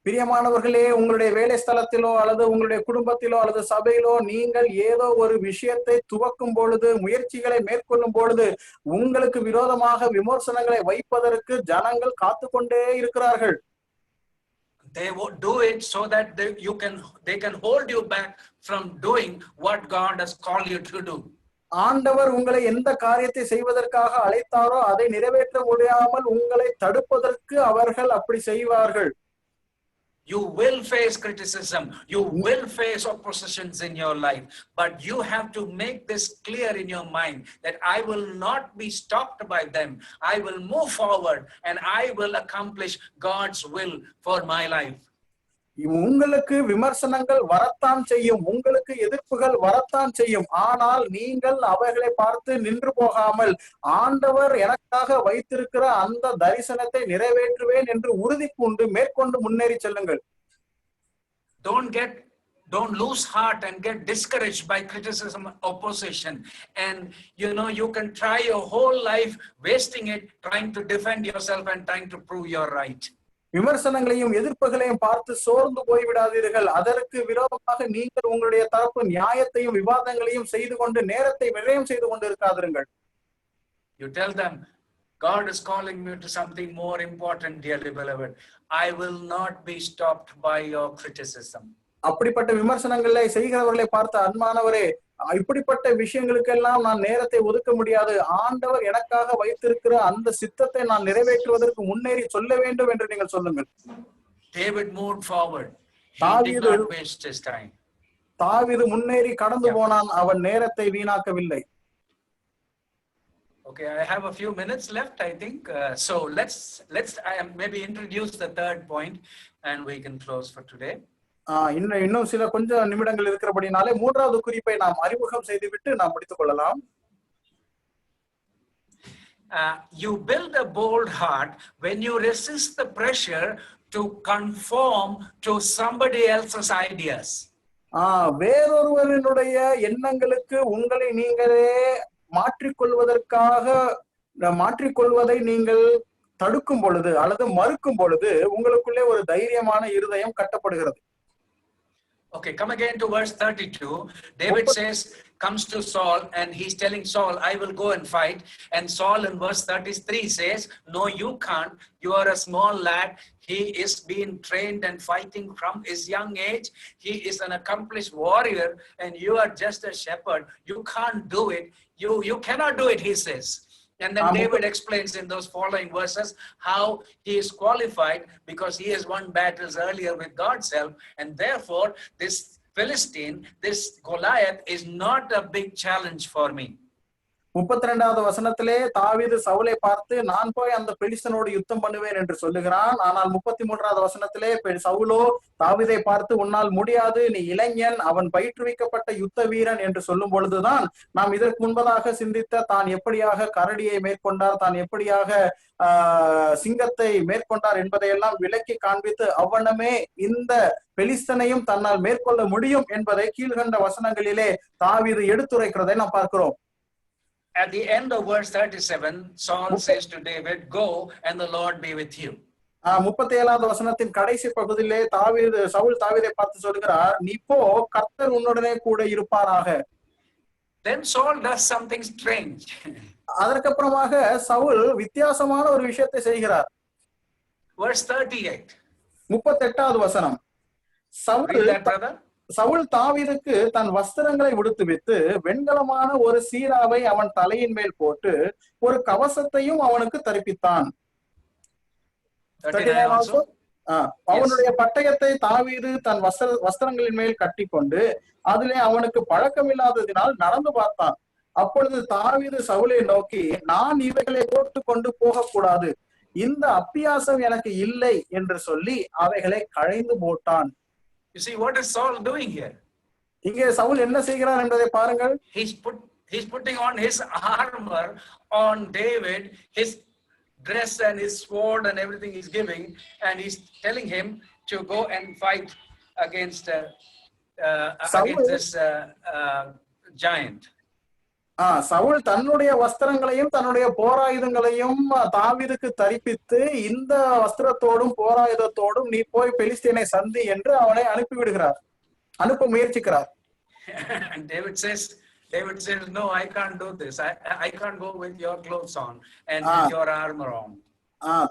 பிரியமானவர்களே, உங்களுடைய வேலை ஸ்தலத்திலோ அல்லது உங்களுடைய குடும்பத்திலோ அல்லது சபையிலோ நீங்கள் ஏதோ ஒரு விஷயத்தை துவக்கும் பொழுது, முயற்சிகளை மேற்கொள்ளும் பொழுது உங்களுக்கு விரோதமாக விமர்சனங்களை வைப்பதற்கு ஜனங்கள் காத்துக்கொண்டே இருக்கிறார்கள். They do it so that they can hold you back from doing what God has called you to do. ஆண்டவர் உங்களை எந்த காரியத்தை செய்வதற்காக அழைத்தாரோ அதை நிறைவேற்ற முடியாமல் உங்களை தடுப்பதற்கு அவர்கள் அப்படி செய்வார்கள். You will face criticism. You will face oppositions in your life. But you have to make this clear in your mind that I will not be stopped by them. I will move forward and I will accomplish God's will for my life. உங்களுக்கு விமர்சனங்கள் வரத்தான் செய்யும், உங்களுக்கு எதிர்ப்புகள் வரத்தான் செய்யும். ஆனால் நீங்கள் அவைகளை பார்த்து நின்று போகாமல் ஆண்டவர் எனக்காக வைத்திருக்கிற அந்த தரிசனத்தை நிறைவேற்றுவேன் என்று உறுதி பூண்டு மேற்கொண்டு முன்னேறி செல்லுங்கள். Don't get don't lose heart and get discouraged by criticism, opposition. And you can try your whole life wasting it trying to defend yourself and trying to prove you're right. விமர்சனங்களையும் எதிர்ப்புகளையும் பார்த்து சோர்ந்து போய்விடாதீர்கள். அதற்கு விரோதமாக நீங்கள் உங்களுடைய தரப்பு நியாயத்தையும் விவாதங்களையும் செய்து கொண்டு நேரத்தை விரயம் செய்து கொண்டு இருக்காதிருங்கள். You tell them, God is calling me to something more important, dearly beloved. I will not be stopped by your criticism. அப்படிப்பட்ட விமர்சனங்களை செய்கிறவர்களை பார்த்த அன்பானவரே, இப்படிப்பட்ட விஷயங்களுக்கெல்லாம் நான் நேரத்தை ஒதுக்க முடியாது. ஆண்டவர் எனக்காக வைத்திருக்கிற அந்த சித்தத்தை நான் நிறைவேற்றுவதற்கு முன்னேறி சொல்ல வேண்டும் என்று நீங்கள் சொல்லுங்கள். David moved forward. He did not waste his time. தாவீது முன்னேறி கடந்து போனான், அவன் நேரத்தை வீணாக்கவில்லை. Okay, I have a few minutes left, I think. So let's maybe introduce the third point and we can close for today. இன்னும் சில கொஞ்சம் நிமிடங்கள் இருக்கிறபடினாலே மூன்றாவது குறிப்பை நாம் அறிமுகம் செய்துவிட்டு நாம் முடித்துக் கொள்ளலாம். You build a bold heart when you resist the pressure to conform to somebody else's ideas. வேறொருவரினுடைய எண்ணங்களுக்கு உங்களை நீங்களே மாற்றிக்கொள்வதை நீங்கள் தடுக்கும் பொழுது அல்லது மறுக்கும் பொழுது உங்களுக்குள்ளே ஒரு தைரியமான இருதயம் கட்டப்படுகிறது. Okay, come again to verse 32. David comes to Saul and he's telling Saul, I will go and fight. And Saul in verse 33 says, no, you can't. You are a small lad. He is being trained and fighting from his young age. He is an accomplished warrior and you are just a shepherd. You can't do it. You cannot do it, he says. And then David explains in those following verses how he is qualified because he has won battles earlier with God's help. And therefore, this Philistine, this Goliath is not a big challenge for me. 32வது வசனத்திலே தாவீது சவுலை பார்த்து நான் போய் அந்த பெலிஸ்தனோடு யுத்தம் பண்ணுவேன் என்று சொல்லுகிறான். ஆனால் 33வது வசனத்திலே சவுலோ தாவீதை பார்த்து உன்னால் முடியாது, நீ இளைஞன், அவன் பயிற்றுவிக்கப்பட்ட யுத்த வீரன் என்று சொல்லும் பொழுதுதான் நாம் இதற்கு முன்பதாக சிந்தித்த தான் எப்படியாக கரடியை மேற்கொண்டார், தான் எப்படியாக சிங்கத்தை மேற்கொண்டார் என்பதையெல்லாம் விளக்கி காண்பித்து அவ்வண்ணமே இந்த பெலிஸ்தனையும் தன்னால் மேற்கொள்ள முடியும் என்பதை கீழ்கண்ட வசனங்களிலே தாவீது எடுத்துரைக்கிறதை நாம் பார்க்கிறோம். At the end of verse 37, Saul says to David, go and the Lord be with you. 37வது வசனத்தின் கடைசி பகுதியிலே சவுல் தாவீதை பார்த்து சொல்கிறார், நீ போ, கர்த்தர் உன்னுடனே கூட இருப்பாராக. Then Saul does something strange. அதற்கப்புறமாக Saul வித்தியாசமான ஒரு விஷயத்தை செய்கிறார். Verse 38. 38வது வசனம். சவுல் தாவீதுக்கு தன் வஸ்திரங்களை உடுத்துவித்து வெண்கலமான ஒரு சீராவை அவன் தலையின் மேல் போட்டு ஒரு கவசத்தையும் அவனுக்கு தரிப்பித்தான். அவனுடைய பட்டயத்தை தாவீது தன் வஸ்திரங்களின் மேல் கட்டி கொண்டு அதிலே அவனுக்கு பழக்கமில்லாததினால் நடந்து பார்த்தான். அப்பொழுது தாவீது சவுலை நோக்கி, நான் இவைகளை போட்டு கொண்டு போகக்கூடாது, இந்த அப்பியாசம் எனக்கு இல்லை என்று சொல்லி அவைகளை களைந்து போட்டான். You see, what is Saul doing here? இங்கே சவுல் என்ன செய்கிறார் என்பதை பாருங்கள். He's putting on his armor on David, his dress and his sword and everything he's giving, and he's telling him to go and fight against this giant. Saul தன்னுடைய வஸ்திரங்களையும் தன்னுடைய போராயுதங்களையும் தாவீதுக்கு தரிப்பித்து இந்த வஸ்திரத்தோடும் போராயுதத்தோடும் நீ போய் பெலிஸ்தீனை சந்தி என்று அவனை அனுப்ப முயற்சிக்கிறார். David says, no, I can't do this. I can't go with your clothes on and with your armor on.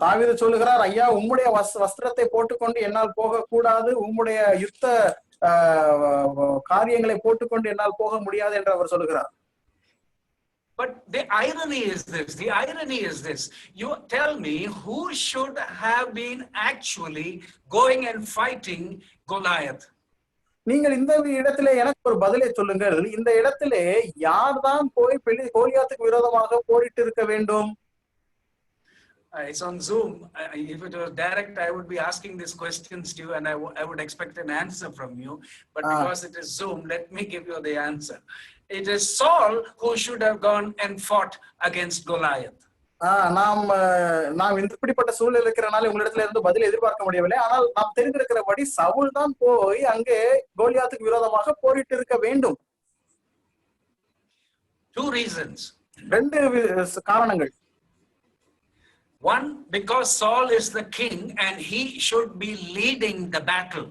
தாவீது சொல்லுகிறார், ஐயா, உம்முடைய வஸ்திரத்தை போட்டுக்கொண்டு என்னால் போக கூடாது, உம்முடைய யுத்த காரியங்களை போட்டுக்கொண்டு என்னால் போக முடியாது என்று அவர் சொல்லுகிறார். But the irony is this. You tell me, who should have been actually going and fighting Goliath? நீங்கள் இந்த இடத்திலே எனக்கு ஒரு பதிலை சொல்லுங்கள். இந்த இடத்திலே யார்தான் போய் கோலியாத்துக்கு விரோதமாக போரிட்டு இருக்க வேண்டும்? It's on Zoom. If it was direct, I would be asking these questions to you and I would expect an answer from you. But because it is Zoom, let me give you the answer. It is Saul who should have gone and fought against Goliath. நாம் இப்படிப்பட்ட சூழல் இருக்கிறனால உங்களிடத்துல இருந்து பதில் எதிர்பார்க்க முடியவில்லை. ஆனால் நாம் தெரிந்திருக்கிறபடி சவுல் தான் போய் அங்கே கோலியாத்துக்கு விரோதமாக போரிட்டு இருக்க வேண்டும். 2 reasons. 2 காரணங்கள். One, because Saul is the king and he should be leading the battle.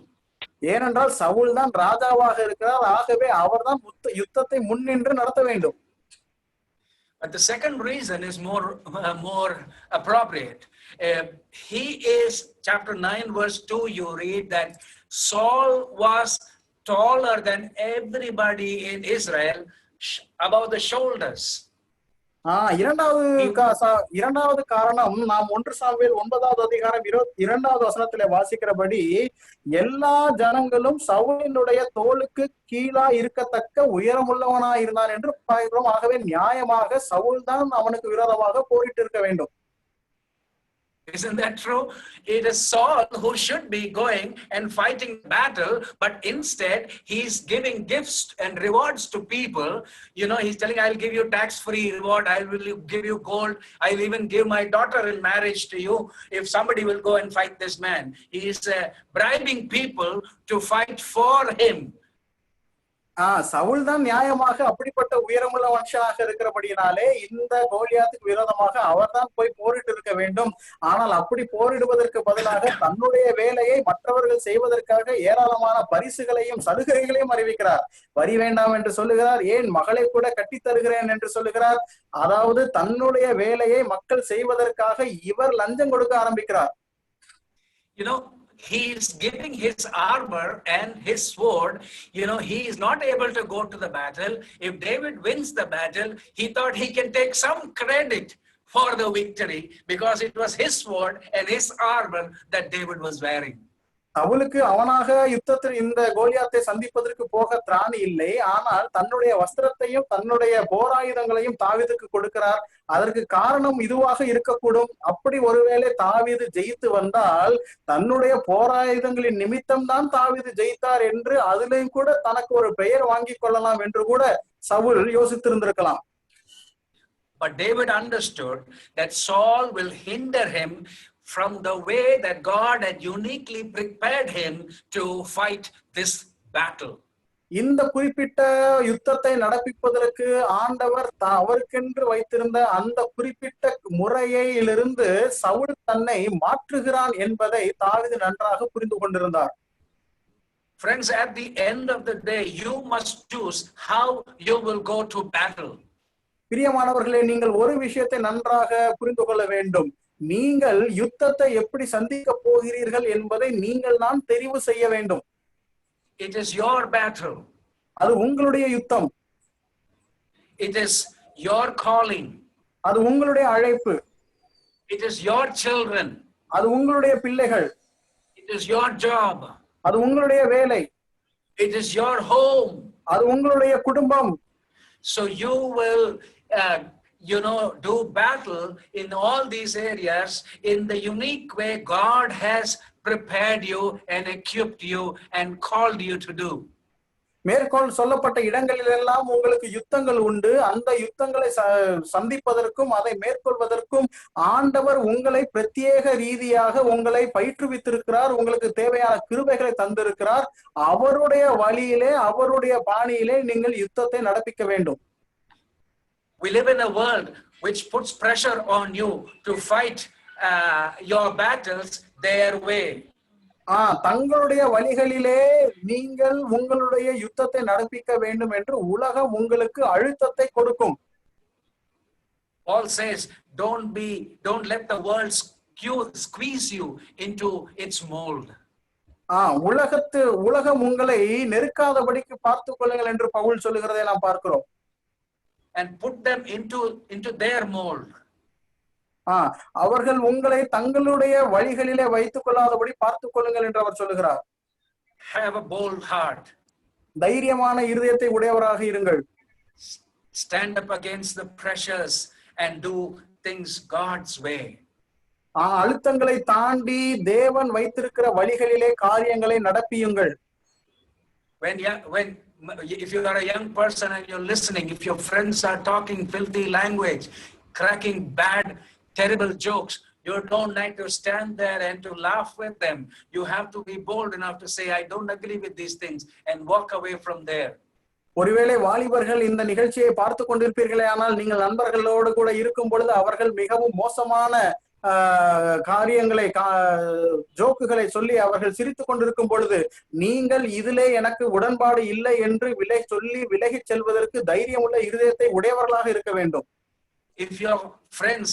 ஏனென்றால் சவுல் தான் ராஜாவாக இருக்கிறார், ஆகவே அவர்தான் யுத்தத்தை முன்னின்று நடத்த வேண்டும். But the second reason is more appropriate. He is, chapter 9 verse 2, you read that Saul was taller than everybody in Israel, above the shoulders. இரண்டாவது காரணம், நாம் 1 சாமுவேல் 9வது அதிகாரம் 22வது வசனத்திலே வாசிக்கிறபடி எல்லா ஜனங்களும் சவுலினுடைய தோளுக்கு கீழா இருக்கத்தக்க உயரமுள்ளவனாய் இருந்தான் என்று பார்க்கிறோம். ஆகவே நியாயமாக சவுல் தான் அவனுக்கு விரோதமாக போரிட்டு இருக்க வேண்டும். Isn't that true? It is Saul who should be going and fighting battle, but instead he's giving gifts and rewards to people. You know, he's telling, I'll give you tax-free reward, I will give you gold, I'll even give my daughter in marriage to you if somebody will go and fight this man. He is bribing people to fight for him. Saul தான் நியாயமாக அப்படிப்பட்ட உயரமுள்ள மனுஷனாக இருக்கிறபடியினாலே இந்த கோலியாத்துக்கு விரோதமாக அவர் தான் போய் போரிட்டு இருக்க வேண்டும். ஆனால் அப்படி போரிடுவதற்கு பதிலாக தன்னுடைய வேலையை மற்றவர்கள் செய்வதற்காக ஏராளமான பரிசுகளையும் சலுகைகளையும் அறிவிக்கிறார். வரி வேண்டாம் என்று சொல்லுகிறார், ஏன் மகளை கூட கட்டி தருகிறேன் என்று சொல்லுகிறார். அதாவது தன்னுடைய வேலையை மக்கள் செய்வதற்காக இவர் லஞ்சம் கொடுக்க ஆரம்பிக்கிறார். You know, he is giving his armor and his sword. You know, he is not able to go to the battle. If David wins the battle, he thought he can take some credit for the victory because it was his sword and his armor that David was wearing. சவுலுக்கு அவனாக யுத்தத்தில் இந்த கோலியாத்தை சந்திப்பதற்கு போக திராணி இல்லை. ஆனால் தன்னுடைய வஸ்திரத்தையும் தன்னுடைய போராயுதங்களையும் தாவீதுக்கு கொடுக்கிறார். அதற்கு காரணம் இதுவாக இருக்கக்கூடும். அப்படி ஒருவேளை தாவீது ஜெயித்து வந்தால் தன்னுடைய போராயுதங்களின் நிமித்தம் தான் தாவீது ஜெயித்தார் என்று அதிலையும் கூட தனக்கு ஒரு பெயர் வாங்கி கொள்ளலாம் என்று கூட Saul யோசித்திருந்திருக்கலாம். But David understood that Saul will hinder him from the way that God had uniquely prepared him to fight this battle. இந்த குறிப்பிட்ட யுத்தத்தை நடப்பிப்பதற்கு ஆண்டவர் அவருக்கென்று வைத்திருந்த அந்த குறிப்பிட்ட முறையிலிருந்து சவுல் தன்னை மாற்றுகிறான் என்பதை தாவீது நன்றாக புரிந்து கொண்டிருந்தார். Friends, at the end of the day, you must choose how you will go to battle. பிரியமானவர்களே, நீங்கள் ஒரு விஷயத்தை நன்றாக புரிந்து கொள்ள வேண்டும். நீங்கள் யுத்தத்தை எப்படி சந்திக்க போகிறீர்கள் என்பதை நீங்கள் தான் தெரிவு செய்ய வேண்டும். It is your battle. அது உங்களுடைய யுத்தம். It is your calling. அது உங்களுடைய அழைப்பு. It is your children. அது உங்களுடைய பிள்ளைகள். It is your job. அது உங்களுடைய வேலை. It is your home. அது உங்களுடைய குடும்பம். So you will do battle in all these areas in the unique way God has prepared you and equipped you and called you to do. மேற்கோள் சொல்லப்பட்ட இடங்களில் எல்லாம் உங்களுக்கு யுத்தங்கள் உண்டு. அந்த யுத்தங்களை சந்திப்பதற்கும் அதை மேற்கொள்வதற்கும் ஆண்டவர் உங்களை பிரத்யேக ரீதியாக உங்களை பயிற்றுவித்திருக்கிறார். உங்களுக்கு தேவையான கிருபைகளை தந்திருக்கிறார். அவருடைய வழியிலே அவருடைய பாணியிலே நீங்கள் யுத்தத்தை நடப்பிக்க வேண்டும். We live in a world which puts pressure on you to fight your battles their way. தங்களுடைய வழிகளிலே நீங்கள் உங்களுடைய யுத்தத்தை நடப்பிக்க வேண்டும் என்று உலகம் உங்களுக்கு அழுத்தத்தை கொடுக்கும். Paul says, don't let the world squeeze you into its mold. உலகம் உங்களை நெருக்காதபடிக்கு பார்த்துக் கொள்ளுங்கள் என்று பவுல் சொல்லுகிறதை நாம் பார்க்கிறோம். And put them into their mold. அவர்கள் உங்களை தங்களுடைய வழிகளிலே வைத்துக் கொள்ளாதபடி பார்த்துக் கொள்ளுங்கள் என்று அவர் சொல்லுகிறார். Have a bold heart. தைரியமான இருதயத்தை உடையவராக இருங்கள். Stand up against the pressures and do things God's way. அழுத்தங்களை தாண்டி தேவன் வைத்திருக்கிற வழிகளிலே காரியங்களை நடப்பியுங்கள். If you are a young person and you're listening, if your friends are talking filthy language, cracking bad terrible jokes, you don't need to stand there and to laugh with them. You have to be bold enough to say, I don't agree with these things, and walk away from there. ஒருவேளை வாலிபர்கள் இந்த நிகழ்ச்சியை பார்த்து கொண்டிருப்பீர்களே, ஆனால் நீங்கள் நண்பர்களோடு கூட இருக்கும் பொழுது அவர்கள் மிகவும் மோசமான காரியங்களை ஜோக்குகளை சொல்லி அவர்கள் சிரித்துக் கொண்டிருக்கும் பொழுது நீங்கள் இதிலே எனக்கு உடன்பாடு இல்லை என்று விலகி செல்வதற்கு தைரியம் உள்ள இருதயத்தை உடையவர்களாக இருக்க வேண்டும். If your friends,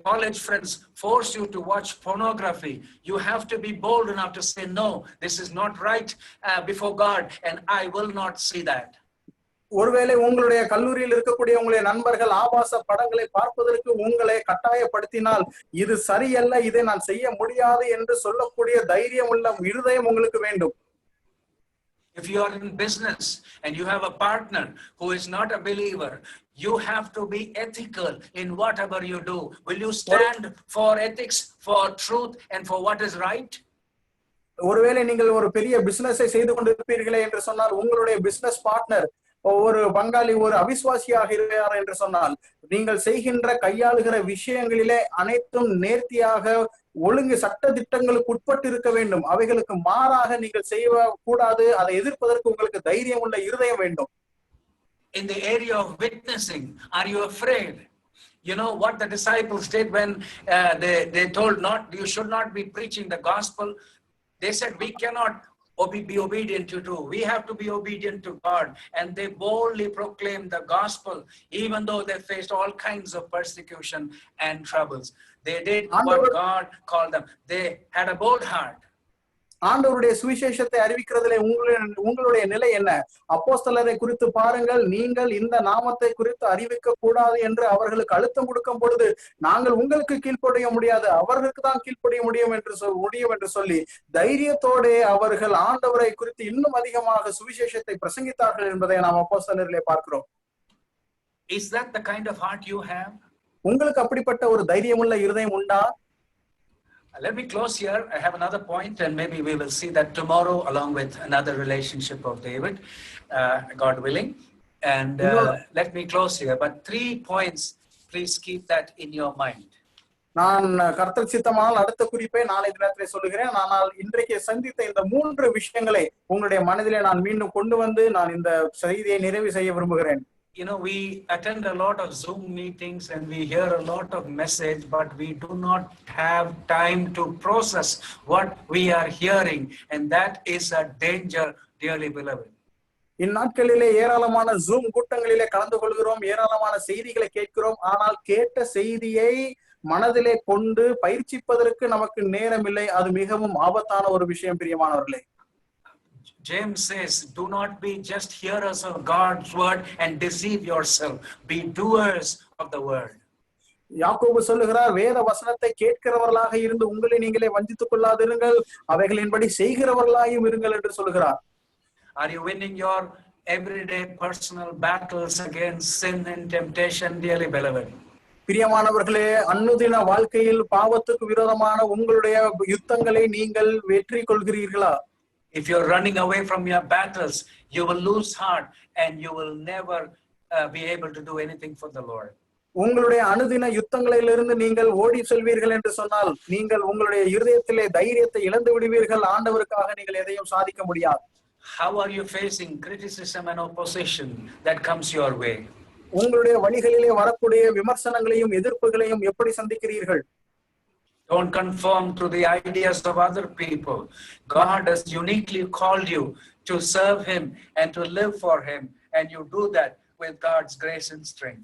college friends, force you to watch pornography, you have to be bold enough to say, no, this is not right before God, and I will not see that. ஒருவேளை உங்களுடைய கல்லூரியில் இருக்கக்கூடிய உங்களுடைய நண்பர்கள் ஆபாச படங்களை பார்ப்பதற்கு உங்களை கட்டாயப்படுத்தினால் இது சரியல்ல, இதை நான் செய்ய முடியாது என்று சொல்லக்கூடிய தைரியம் உள்ள இருதயம் உங்களுக்கு வேண்டும். If you are in business and you have a partner who is not a believer, you have to be ethical in whatever you do. Will you stand for ethics, for truth, and for what is right? ஒருவேளை நீங்கள் ஒரு பெரிய பிசினஸை செய்து கொண்டிருப்பீர்களே என்று சொன்னால் உங்களுடைய பிசினஸ் பார்ட்னர் ஒரு பங்காளி ஒரு அவிசுவாசியாக இருக்கிறார் என்று சொன்னால் நீங்கள் செய்கின்ற கையாளுகிற விஷயங்களிலே அனைத்தும் நேர்த்தியாக ஒழுங்கு சட்ட திட்டங்களுக்கு உட்பட்டு இருக்க வேண்டும். அவைகளுக்கு மாறாக நீங்கள் செய்ய கூடாது. அதை எதிர்ப்பதற்கு உங்களுக்கு தைரியம் உள்ள இருதயம் வேண்டும். In the area of witnessing, are you afraid? You know what the disciples did when they told you should not be preaching the gospel. They said, we cannot be obedient to do. We have to be obedient to God. And they boldly proclaimed the gospel, even though they faced all kinds of persecution and troubles. They did what God called them. They had a bold heart. ஆண்டவருடைய சுவிசேஷத்தை அறிவிக்கிறதுல உங்களுடைய நிலை என்ன? அப்போஸ்தலரை குறித்து பாருங்கள். நீங்கள் இந்த நாமத்தை குறித்து அறிவிக்க கூடாது என்று அவர்களுக்கு அழுத்தம் கொடுக்கும் பொழுது நாங்கள் உங்களுக்கு கீழ்ப்படிய முடியாது, அவர்களுக்கு தான் கீழ்ப்படிய முடியும் என்று சொல்லி தைரியத்தோட அவர்கள் ஆண்டவரை குறித்து இன்னும் அதிகமாக சுவிசேஷத்தை பிரசங்கித்தார்கள் என்பதை நாம் அப்போஸ்தலரிலே பார்க்கிறோம். Is that the kind of heart you have? உங்களுக்கு அப்படிப்பட்ட ஒரு தைரியமுள்ள இருதயம் உண்டா? Let me close here. I have another point, and maybe we will see that tomorrow along with another relationship of David, God willing. And let me close here. But 3 points, please keep that in your mind. நான் கர்த்தர் சித்தமானால் அடுத்த குறிப்பை நாளை தினத்திலே சொல்லுகிறேன். ஆனால் இன்றைக்கு சந்தித்த இந்த 3 விஷயங்களை உங்களுடைய மனதிலே நான் மீண்டும் கொண்டு வந்து நான் இந்த செய்தியை நிறைவு செய்ய விரும்புகிறேன். You know, we attend a lot of Zoom meetings and we hear a lot of message, but we do not have time to process what we are hearing, and that is a danger, dearly beloved. இந்நாட்களிலே ஏராளமான ஜூம் கூட்டங்களிலே கலந்து கொள்கிறோம், ஏராளமான செய்திகளை கேட்கிறோம். ஆனால் கேட்ட செய்தியை மனதிலே கொண்டு பயிற்சிப்பதற்கு நமக்கு நேரம் இல்லை. அது மிகவும் ஆபத்தான ஒரு விஷயம் பிரியமானவர்களே. James says, do not be just hearers of God's word and deceive yourself. Be doers of the word. யாக்கோபு சொல்லுகிறார், வேத வசனத்தை கேட்கிறவர்களாக இருந்து உங்களை நீங்களே வஞ்சித்துக் கொள்ளாதிருங்கள், அவைகளின்படி செய்கிறவர்களாயும் இருங்கள் என்று சொல்லுகிறார். Are you winning your everyday personal battles against sin and temptation, dearly beloved? பிரியமானவர்களே, அன்னுதின வாழ்க்கையில் பாவத்துக்கு விரோதமான உங்களுடைய யுத்தங்களை நீங்கள் வெற்றி கொள்கிறீர்களா? If you're running away from your battles, you will lose heart and you will never be able to do anything for the Lord. உங்களுடைய அனுதின யுத்தங்களிலிருந்து நீங்கள் ஓடி செல்வீர்கள் என்று சொன்னால் நீங்கள் உங்களுடைய இருதயத்திலே தைரியத்தை இழந்து விடுவீர்கள். ஆண்டவருக்காக நீங்கள் எதையும் சாதிக்க முடியாது. How are you facing criticism and opposition that comes your way? உங்களுடைய வழிகளிலே வரக்கூடிய விமர்சனங்களையும் எதிர்ப்புகளையும் எப்படி சந்திக்கிறீர்கள்? Don't conform to the ideas of other people. God has uniquely called you to serve him and to live for him, and you do that with God's grace and strength.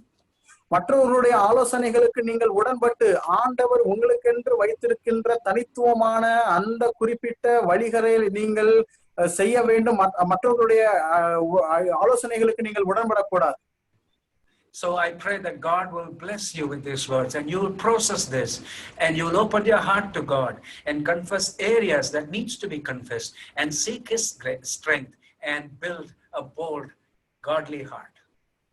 மற்றவர்களுடைய ஆலோசனைகளுக்கு நீங்கள் உடன்பட்டு ஆண்டவர் உங்களுக்கென்று வைத்திருக்கின்ற தனித்துவமான அந்த குறிப்பிட்ட வழிகளை நீங்கள் செய்ய வேண்டும். மற்றவர்களுடைய ஆலோசனைகளுக்கு நீங்கள் உடன்படக்கூடாது. So I pray that God will bless you with these words and you will process this and you will open your heart to God and confess areas that needs to be confessed and seek his strength and build a bold, godly heart.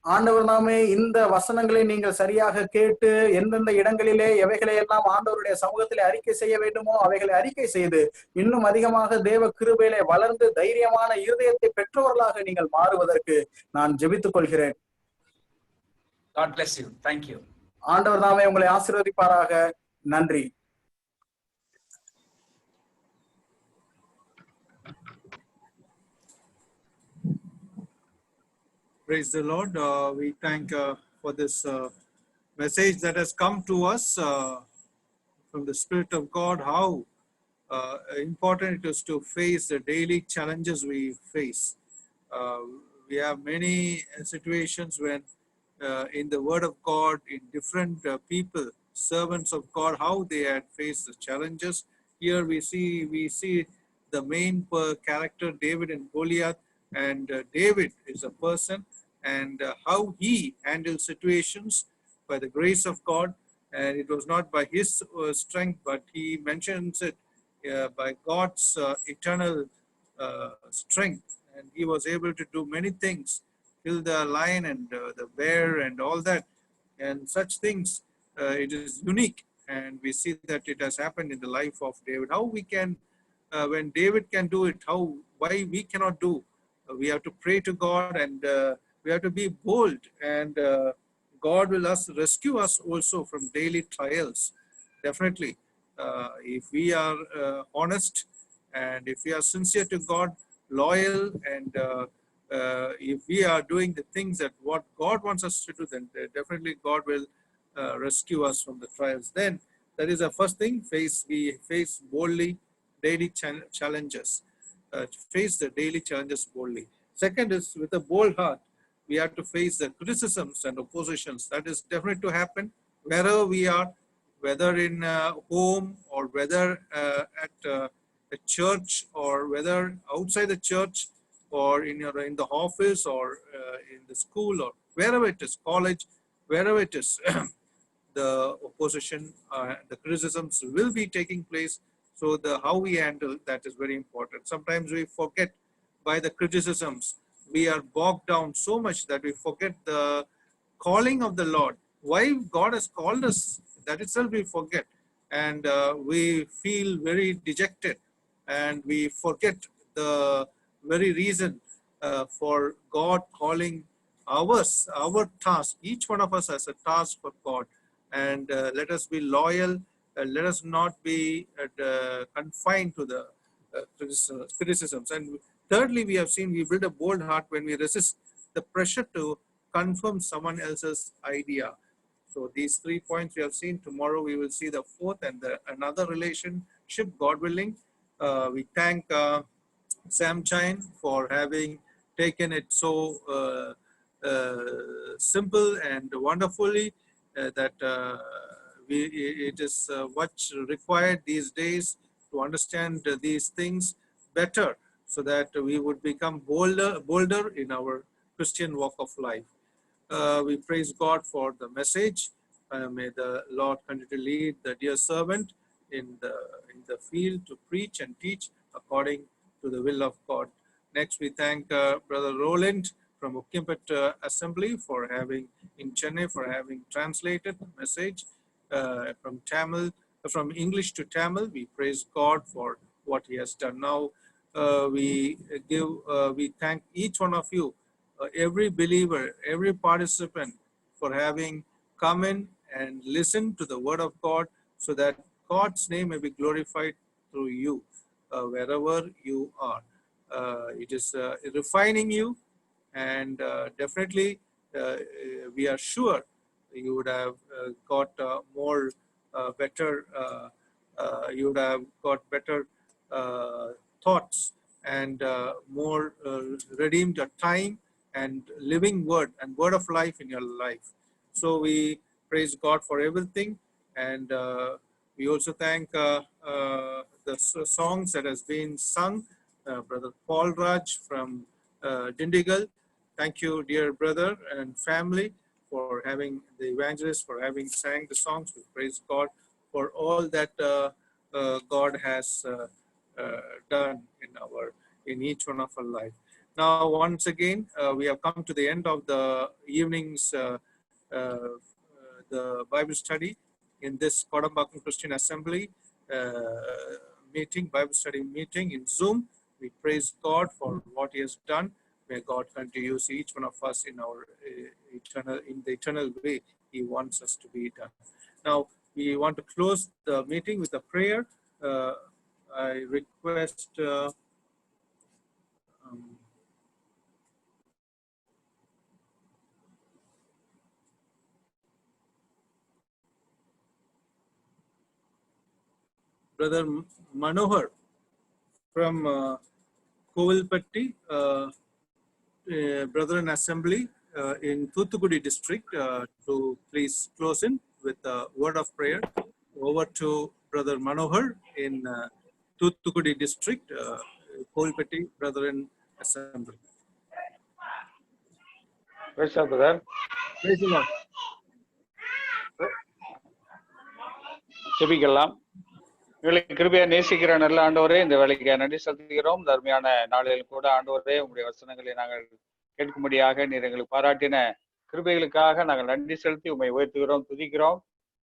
ஆண்டவர் நாமே இந்த வசனங்களை நீங்கள் சரியாக கேட்டு எந்தெந்த இடங்களிலே எவைகளை எல்லாம் ஆண்டவருடைய சமூகத்திலே அறிக்கை செய்ய வேண்டுமோ அவைகளை அறிக்கை செய்து இன்னும் அதிகமாக தேவ கிருபையிலே வளர்ந்து தைரியமான இருதயத்தை பெற்றவர்களாக நீங்கள் மாறுவதற்கு நான் ஜெபித்துக் கொள்கிறேன். God bless you. Thank you. ஆண்டவர் தாமே உங்களை ஆசீர்வதிப்பாராக. நன்றி. Praise the Lord. We thank for this message that has come to us from the Spirit of God, how important it is to face the daily challenges we face. We have many situations when in the Word of God, in different people, servants of God, how they had faced the challenges. Here we see the main character, David and Goliath, and David is a person, and how he handled situations by the grace of God, and it was not by his strength, but he mentions it by God's eternal strength, and he was able to do many things, kill the lion and the bear and all that, and such things. It is unique, and we see that it has happened in the life of David. How we can, when David can do it, why we cannot do? We have to pray to God, and we have to be bold, and God will rescue us also from daily trials. Definitely, if we are honest, and if we are sincere to God, loyal, and if we are doing the things that what God wants us to do, then definitely God will rescue us from the trials. Then that is the first thing. We face boldly daily challenges. Face the daily challenges boldly. Second is, with a bold heart, we have to face the criticisms and oppositions. That is definitely to happen wherever we are, whether in home, or whether at a church, or whether outside the church, or in the office, or in the school, or wherever it is, college, wherever it is. The opposition, the criticisms will be taking place. So how we handle that is very important. Sometimes we forget by the criticisms. We are bogged down so much that we forget the calling of the Lord. Why God has called us, that itself we forget. And we feel very dejected, and we forget the very reason for God calling our task. Each one of us has a task for God. And let us be loyal. Let us not be confined to the criticisms. And thirdly, we have seen we build a bold heart when we resist the pressure to confirm someone else's idea. So these 3 points we have seen. Tomorrow we will see the fourth and another relationship, God willing. We thank Sam Chine for having taken it so simple and wonderfully, that it is much required these days to understand these things better, so that we would become bolder in our Christian walk of life. We praise God for the message. May the Lord continue to lead the dear servant in the field to preach and teach according to the will of God. Next, we thank Brother Roland from Ukimpet Assembly in Chennai for having translated the message from English to Tamil. We praise God for what he has done. Now, we thank each one of you, every believer, every participant, for having come in and listened to the word of God, so that God's name may be glorified through you, wherever you are. It is refining you, and definitely we are sure you would have got you would have got better thoughts, and more redeemed time and living word and word of life in your life. So we praise God for everything, and we also thank the songs that has been sung. Brother Paul Raj from Dindigal. Thank you, dear brother and family, for having the evangelist, for having sang the songs. We praise God for all that God has done in each one of our life. Now, once again, we have come to the end of the evening's the Bible study in this Kodambakkam Christian Assembly Bible study meeting in Zoom. We praise God for what he has done. May God continue to use each one of us in the eternal way, He wants us to be done. Now, we want to close the meeting with a prayer. I request Brother Manohar from Kovilpatti, Brethren Assembly in Thuthukudi district, to please close in with a word of prayer. Over to Brother Manohar in Thuthukudi district, Kovilpatti Brethren Assembly. Praise the Lord. Praise the Lord. ஜெபிக்கலாம். எங்களை கிருபையா நேசிக்கிற நல்ல ஆண்டவரே, இந்த வேலைக்கு நன்றி செலுத்துகிறோம். தர்மையான நாளில் கூட ஆண்டவரே, உங்களுடைய வசனங்களை நாங்கள் கேட்கும்படியாக நீர் எங்களுக்கு பாராட்டின கிருபைகளுக்காக நாங்கள் நன்றி செலுத்தி உண்மை உயர்த்துகிறோம், துதிக்கிறோம்.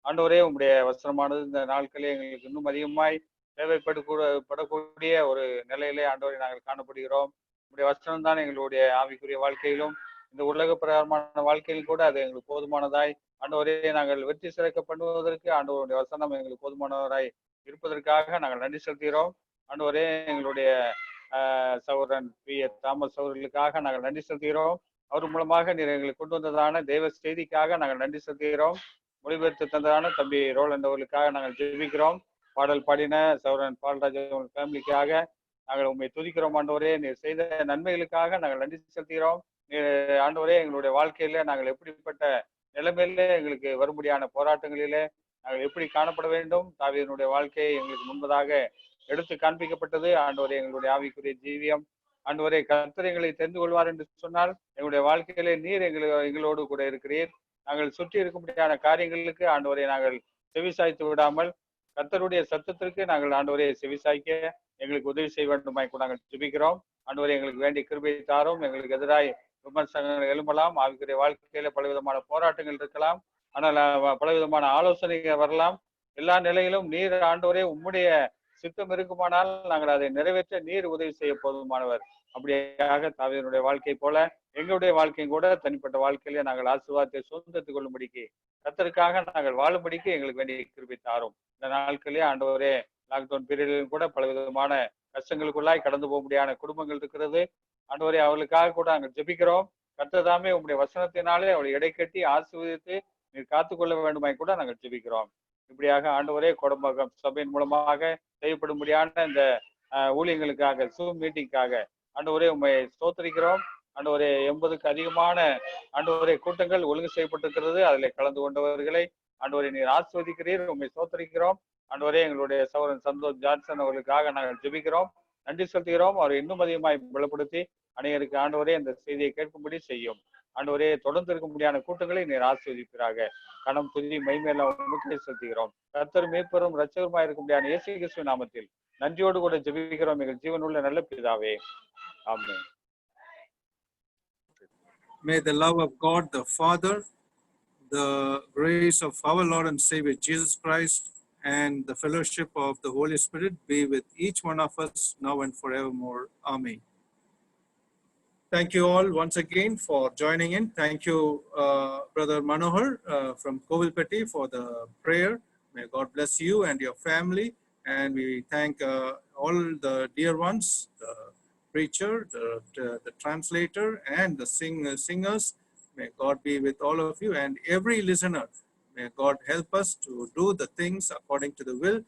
ஆண்டவரே, உங்களுடைய வசனமானது இந்த நாட்களே எங்களுக்கு இன்னும் அதிகமாய் தேவைப்படக்கூடிய ஒரு நிலையிலே ஆண்டவரை நாங்கள் காணப்படுகிறோம். உங்களுடைய வசனம் தான் எங்களுடைய ஆவிக்குரிய வாழ்க்கையிலும் இந்த உலக பிரகாரமான வாழ்க்கையில் கூட அது எங்களுக்கு போதுமானதாய் ஆண்டவரே, நாங்கள் வெற்றி சிறக்க பண்ணுவதற்கு ஆண்டவருடைய வசனம் எங்களுக்கு போதுமானவராய் இருப்பதற்காக நாங்கள் நன்றி செலுத்துகிறோம். ஆண்டவரே, எங்களுடைய சகோதரன் P.A. தாமஸ் அவர்களுக்காக நாங்கள் நன்றி செலுத்துகிறோம். அவர் மூலமாக நீர் எங்களுக்கு கொண்டு வந்ததான தெய்வ செய்திக்காக நாங்கள் நன்றி செலுத்துகிறோம். மொழிபெயர்த்து தந்ததான தம்பி ரோலண்ட் அவர்களுக்காக நாங்கள் ஜெபிக்கிறோம். பாடல் பாடின சகோதரன் பால்ராஜ் ஃபேமிலிக்காக நாங்கள் உண்மை துதிக்கிறோம். ஆண்டவரே, நீர் செய்த நன்மைகளுக்காக நாங்கள் நன்றி செலுத்துகிறோம். ஆண்டவரே, எங்களுடைய வாழ்க்கையில நாங்கள் எப்படிப்பட்ட நிலைமையிலே எங்களுக்கு வரும்படியான போராட்டங்களிலே நாங்கள் எப்படி காணப்பட வேண்டும், தாவீதினுடைய வாழ்க்கையை எங்களுக்கு முன்பதாக எடுத்து காண்பிக்கப்பட்டது. ஆண்டவரே, எங்களுடைய ஆவிக்குரிய ஜீவியம் ஆண்டவரே, கர்த்தர் எங்களை தெரிந்து கொள்வார் என்று சொன்னால் எங்களுடைய வாழ்க்கையிலே நீர் எங்களோடு கூட இருக்கிறீர். நாங்கள் சுற்றி இருக்கும்படியான காரியங்களுக்கு ஆண்டவரை நாங்கள் செவிசாய்த்து விடாமல் கர்த்தருடைய சத்தத்திற்கு நாங்கள் ஆண்டவரை செவிசாய்க்க எங்களுக்கு உதவி செய்ய வேண்டுமாய் கூட நாங்கள் ஜெபிக்கிறோம். ஆண்டவரை, எங்களுக்கு வேண்டிய கிருபையை தாரும். எங்களுக்கு எதிராய் விமர்சனங்கள் எழும்பலாம், ஆவிக்குரிய வாழ்க்கையில பலவிதமான போராட்டங்கள் இருக்கலாம், ஆனால் பலவிதமான ஆலோசனைகள் வரலாம். எல்லா நிலையிலும் நீர் ஆண்டவரே உம்முடைய சித்தம் இருக்குமானால் நாங்கள் அதை நிறைவேற்ற நீர் உதவி செய்ய போதுமானவர். அப்படியாக தாவீதினுடைய வாழ்க்கை போல எங்களுடைய வாழ்க்கையும் கூட தனிப்பட்ட வாழ்க்கையிலே நாங்கள் ஆசீர்வாதத்தை சுதந்திரத்துக் கொள்ளும்படிக்கு கர்த்தருக்காக நாங்கள் வாழும்படிக்கு எங்களுக்கு வேண்டிய கிருபை தாரும். இந்த நாட்களே ஆண்டவரே, லாக்டவுன் பீரியடிலும் கூட பலவிதமான கஷ்டங்களுக்குள்ளாய் கடந்து போக முடியாத குடும்பங்கள் இருக்கிறது. ஆண்டவரே, அவர்களுக்காக கூட நாங்கள் ஜெபிக்கிறோம். கர்த்தர் தாமே உங்களுடைய வசனத்தினாலே அவளை எடை கட்டி ஆசீர்வதித்து நீர் காத்துக்கொள்ள வேண்டுமாய் கூட நாங்கள் ஜெபிக்கிறோம். இப்படியாக ஆண்டவரே, கொடம்பகம் சபையின் மூலமாக செய்யப்படும்படியான இந்த ஊழியங்களுக்காக ஜூம் மீட்டிங்காக ஆண்டவரே உண்மை ஸ்தோத்திரிக்கிறோம். ஆண்டவரே, 80க்கு அதிகமான ஆண்டவரே கூட்டங்கள் ஒழுங்கு செய்யப்பட்டிருக்கிறது. அதில் கலந்து கொண்டவர்களை ஆண்டவரை நீர் ஆசீர்வதிக்கிறீர். உண்மை ஸ்தோத்திரிக்கிறோம். ஆண்டவரே, எங்களுடைய சகோதரன் சந்தோஷ் ஜான்சன் அவர்களுக்காக நாங்கள் ஜெபிக்கிறோம், நன்றி செலுத்துகிறோம். அவரை இன்னும் அதிகமாய் பலப்படுத்தி அனைவருக்கு ஆண்டவரே இந்த செய்தியை கேட்கும்படி செய்யும். ஆண்டவரே, தொடர்ந்து இருக்கும்படியான கூட்டங்களை நீர் ஆசீர்வதிப்பீராக. கணம் துதி மைமேலாம் உமக்கே செலுத்துகிறோம். கர்த்தர் மீட்பரும் இரட்சகருமாய் இருக்கும்படியான இயேசு கிறிஸ்துவின் நாமத்தில் நன்றியோடு கூட ஜெபிக்கிறோம் எங்கள் ஜீவனுள்ள நல்ல பிதாவே. ஆமென். May the love of God the Father, the grace of our Lord and Savior Jesus Christ, and the fellowship of the Holy Spirit be with each one of us now and forevermore. Amen. Thank you all once again for joining in. Thank you, Brother Manohar from Kovilpatti for the prayer. May God bless you and your family. And we thank all the dear ones, the preacher, the translator, and the singers. May God be with all of you and every listener. May God help us to do the things according to the will.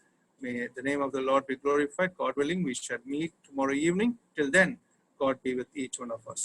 May the name of the Lord be glorified. God willing, we shall meet tomorrow evening. Till then, God be with each one of us.